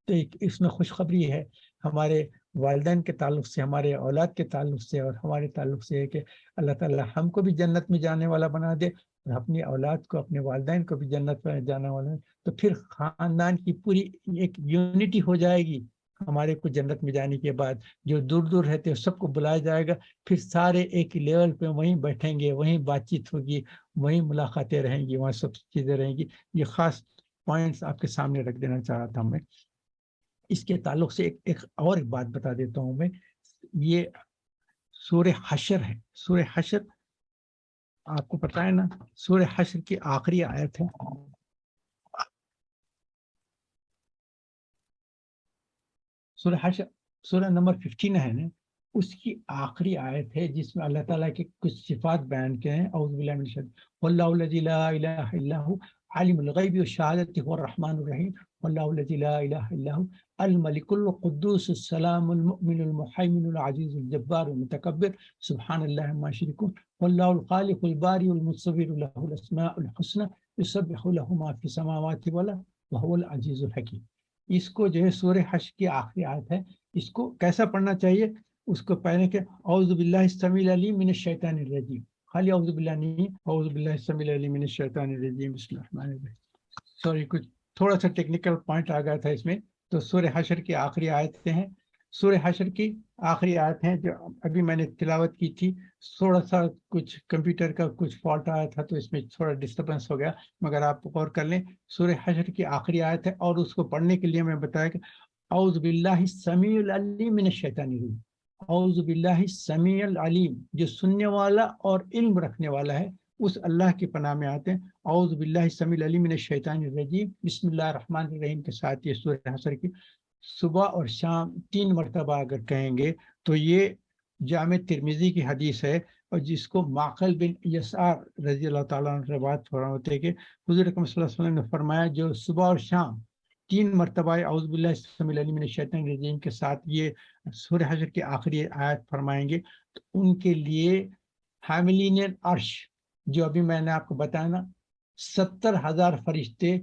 تو اس میں خوشخبری ہے ہمارے والدین کے تعلق سے، ہمارے اولاد کے تعلق سے، اور ہمارے تعلق سے ہے کہ اللہ تعالیٰ ہم کو بھی جنت میں جانے والا بنا دے، اور اپنی اولاد کو، اپنے والدین کو بھی جنت میں جانے والا، تو پھر خاندان کی پوری ایک یونٹی ہو جائے گی۔ ہمارے کو جنت میں جانے کے بعد جو دور دور رہتے ہیں سب کو بلایا جائے گا، پھر سارے ایک ہی لیول پہ وہیں بیٹھیں گے، وہیں بات چیت ہوگی، وہیں ملاقاتیں رہیں گی، وہاں سب چیزیں رہیں گی۔ یہ خاص پوائنٹس آپ کے سامنے رکھ دینا چاہ رہا تھا میں۔ اس کے تعلق سے ایک اور بات بتا دیتا ہوں میں، یہ سورہ حشر ہے۔ سورہ حشر آپ کو پتہ ہے نا، سورہ حشر کی آخری آیت ہے، سورہ حشر سورہ نمبر 15 ہے نا، اس کی آخری آیت ہے جس میں اللہ تعالیٰ کے کچھ صفات بیان کیے ہیں۔ اعوذ باللہ من الشیطان واللہ الذی لا الہ الا هو عالم الغیب والشہادۃ هو الرحمن الرحیم واللہ الذی لا الہ الا هو الملك القدوس السلام المؤمن المحيمن العزيز الجبار المتكبر سبحان الله ما يشركون والله الخالق البارئ المصور له الاسماء الحسنى يسبح له ما في السماوات والارض وهو العزيز الحكيم. اس کو جو ہے سورہ حشر کی آخری آیت ہے، اس کو کیسا پڑھنا چاہیے؟ اس کو پہلے کہ اعوذ باللہ السمیع العلیم من الشیطان الرجیم، خالی اعوذ باللہ نہیں، اعوذ باللہ السمیع العلیم من الشیطان الرجیم بسم اللہ الرحمن الرحیم. سوری، کچھ تھوڑا سا ٹیکنیکل پوائنٹ آ گیا تھا اس میں. تو سورہ حشر کی آخری آیتیں ہیں، سورہ حشر کی آخری آیت ہیں جو ابھی میں نے تلاوت کی تھی. تھوڑا سا کچھ کمپیوٹر کا کچھ فالٹ آیا تھا تو اس میں تھوڑا ڈسٹربنس ہو گیا، مگر آپ غور کر لیں سورہ حشر کی آخری آیت ہے. اور اس کو پڑھنے کے لیے میں بتایا کہ اعوذ باللہ السمیع العلیم من الشیطان الرجیم، اعوذ باللہ السمیع العلیم، جو سننے والا اور علم رکھنے والا ہے اس اللہ کی پناہ میں آتے ہیں. اعوذ باللہ السمیع العلیم من الشیطان الرجیم بسم اللہ الرحمن الرحیم کے ساتھ یہ سورہ حشر کی صبح اور شام 3 مرتبہ اگر کہیں گے تو یہ جامع ترمذی کی حدیث ہے، اور جس کو معقل بن یسار رضی اللہ تعالیٰ عنہ روایت ہوتے ہیں کہ حضور اکرم صلی اللہ علیہ وسلم نے فرمایا جو صبح اور شام 3 مرتبہ اعوذ باللہ السمیع العلیم من الشیطان الرجیم کے ساتھ یہ سورہ حشر کی آخری آیت فرمائیں گے تو ان کے لیے حاملین عرش، جو ابھی میں نے آپ کو بتایا نا 70,000 فرشتے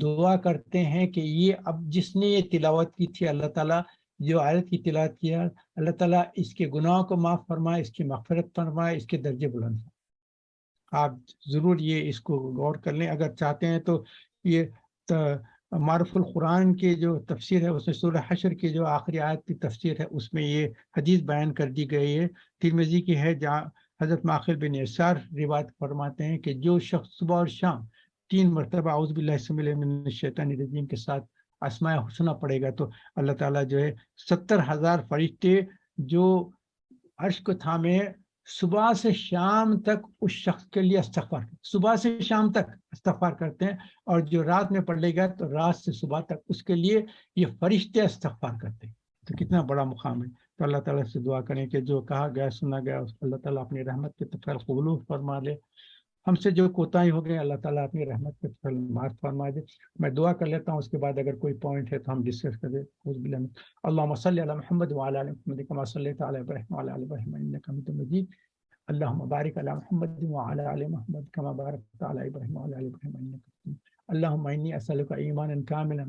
دعا کرتے ہیں کہ یہ اب جس نے یہ تلاوت کی تھی اللہ تعالیٰ جو آیت کی تلاوت کیا اللہ تعالیٰ اس کے گناہوں کو معاف فرمائے، اس کی مغفرت فرمائے، اس کے درجے بلند فرمائے. آپ ضرور یہ اس کو غور کر لیں اگر چاہتے ہیں تو. یہ معرف القرآن کی جو تفسیر ہے اس میں سورہ حشر کی جو آخری آیت کی تفسیر ہے اس میں یہ حدیث بیان کر دی گئی ہے، ترمذی کی ہے، جہاں حضرت معقل بن یسار روایت فرماتے ہیں کہ جو شخص صبح اور شام 3 مرتبہ اعوذ باللہ السمیع العلیم من الشیطان الرجیم کے ساتھ اسماء حسنہ پڑھے گا تو اللہ تعالیٰ جو ہے 70,000 فرشتے جو عرش کو تھامے صبح سے شام تک اس شخص کے لیے استغفار، صبح سے شام تک استغفار کرتے ہیں، اور جو رات میں پڑھ لے گا تو رات سے صبح تک اس کے لیے یہ فرشتے استغفار کرتے ہیں. تو کتنا بڑا مقام ہے. تو اللہ تعالیٰ سے دعا کریں کہ جو کہا گیا سنا گیا اس اللہ تعالیٰ اپنی رحمت کے تفضل قبول فرما لے. ہم سے جو کوتاہی ہو گئے اللہ تعالیٰ اپنی رحمت کے تفضل معاف فرما دے. میں دعا کر لیتا ہوں، اس کے بعد اگر کوئی پوائنٹ ہے تو ہم ڈسکس کریں. اللہم صلی علی محمد وعلی آل محمد کما صلیت علی ابراہیم وعلی آل ابراہیم انک حمید مجید. اللہم بارک علی محمد وعلی آل محمد کما بارکت علی ابراہیم وعلی آل ابراہیم انک حمید مجید. اللہم انی اسألک ایمانا کاملا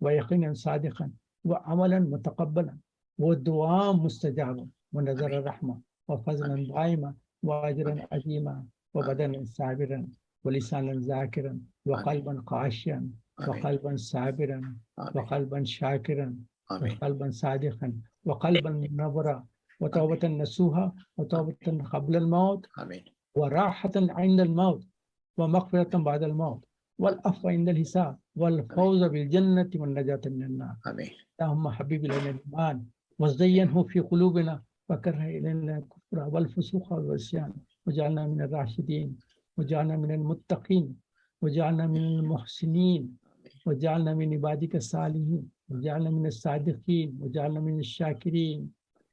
ویقینا صادقا وعملا متقبلا ودعاء مستجابا ونظر رحمة وفضلا دائما وأجرا عظيما وبدنا صابرا ولسانا ذاكرا وقلبا خاشعا وقلبا صابرا وقلبا شاكرا وقلبا صادقا وقلبا منورا وتوبة نصوحا وتوبة قبل الموت وراحة عند الموت ومغفرة بعد الموت والعفو عند الحساب والفوز بالجنة والنجاة من النار. اللهم حبيب إلينا الإيمان وزينه في قلوبنا وكره إلينا الكفر والفسوق والعصيان وجعلنا من الراشدين وجعلنا من المتقين وجعلنا من المحسنين وجعلنا من عبادك الصالحين وجعلنا من الصادقين وجعلنا من الشاكرين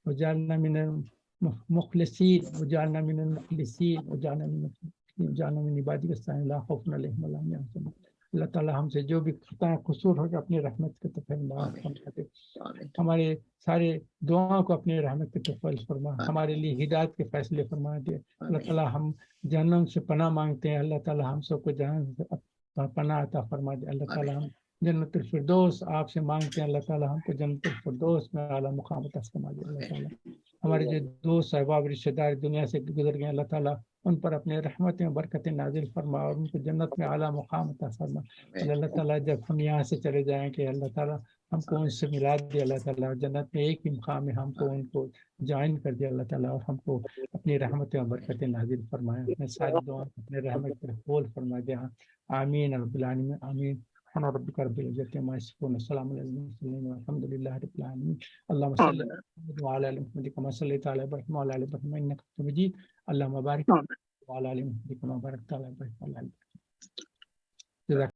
وجعلنا من المخلصين وجعلنا من المخلصين وجعلنا من عبادك الصالحين لا خوف عليهم ولا هم يحزنون. اللہ تعالیٰ ہم سے جو بھی خطا قصور ہوگا اپنی رحمت کے تفضل معاف فرما دے. ہمارے سارے دعاؤں کو اپنی رحمت کے تفضل فرما، ہمارے لیے ہدایت کے فیصلے فرما دے. اللہ تعالیٰ ہم جہنم سے پناہ مانگتے ہیں، اللہ تعالیٰ ہم سب کو جہنم سے پناہ عطا فرما دے. اللہ تعالیٰ ہم جنت الفردوس آپ سے مانگتے ہیں، اللہ تعالیٰ ہم کو جنت الفردوس میں اعلیٰ مقام عطا فرما دے. اللہ تعالیٰ ہمارے جو دوست احباب رشتہ دار دنیا سے گزر گئے اللہ تعالیٰ ان پر اپنے رحمتیں برکتیں نازل فرما اور ان کو جنت میں اعلیٰ مقام عطا فرما. اللہ تعالیٰ جب ہم یہاں سے چلے جائیں کہ اللہ تعالیٰ ہم کو ان سے ملا دے. اللہ تعالیٰ جنت میں ایک ہی مقام میں ہم کو ان کو جوائن کر دے اللہ تعالیٰ، اور ہم کو اپنی رحمتیں اور برکتیں نازل فرمائیں. اپنے ساری دعا اپنے رحمت پر قبول فرما دے. آمین رب العالمین آمین. سبحان ربک رب العزة عما يصفون وسلام على المرسلين والحمد لله رب العالمين. اللهم صل على محمد وعلى ال محمد كما صليت على ابراهيم وعلى ال ابراهيم انك حميد مجيد. اللهم بارك وعلى ال محمد كما باركت على ابراهيم وعلى ال ابراهيم.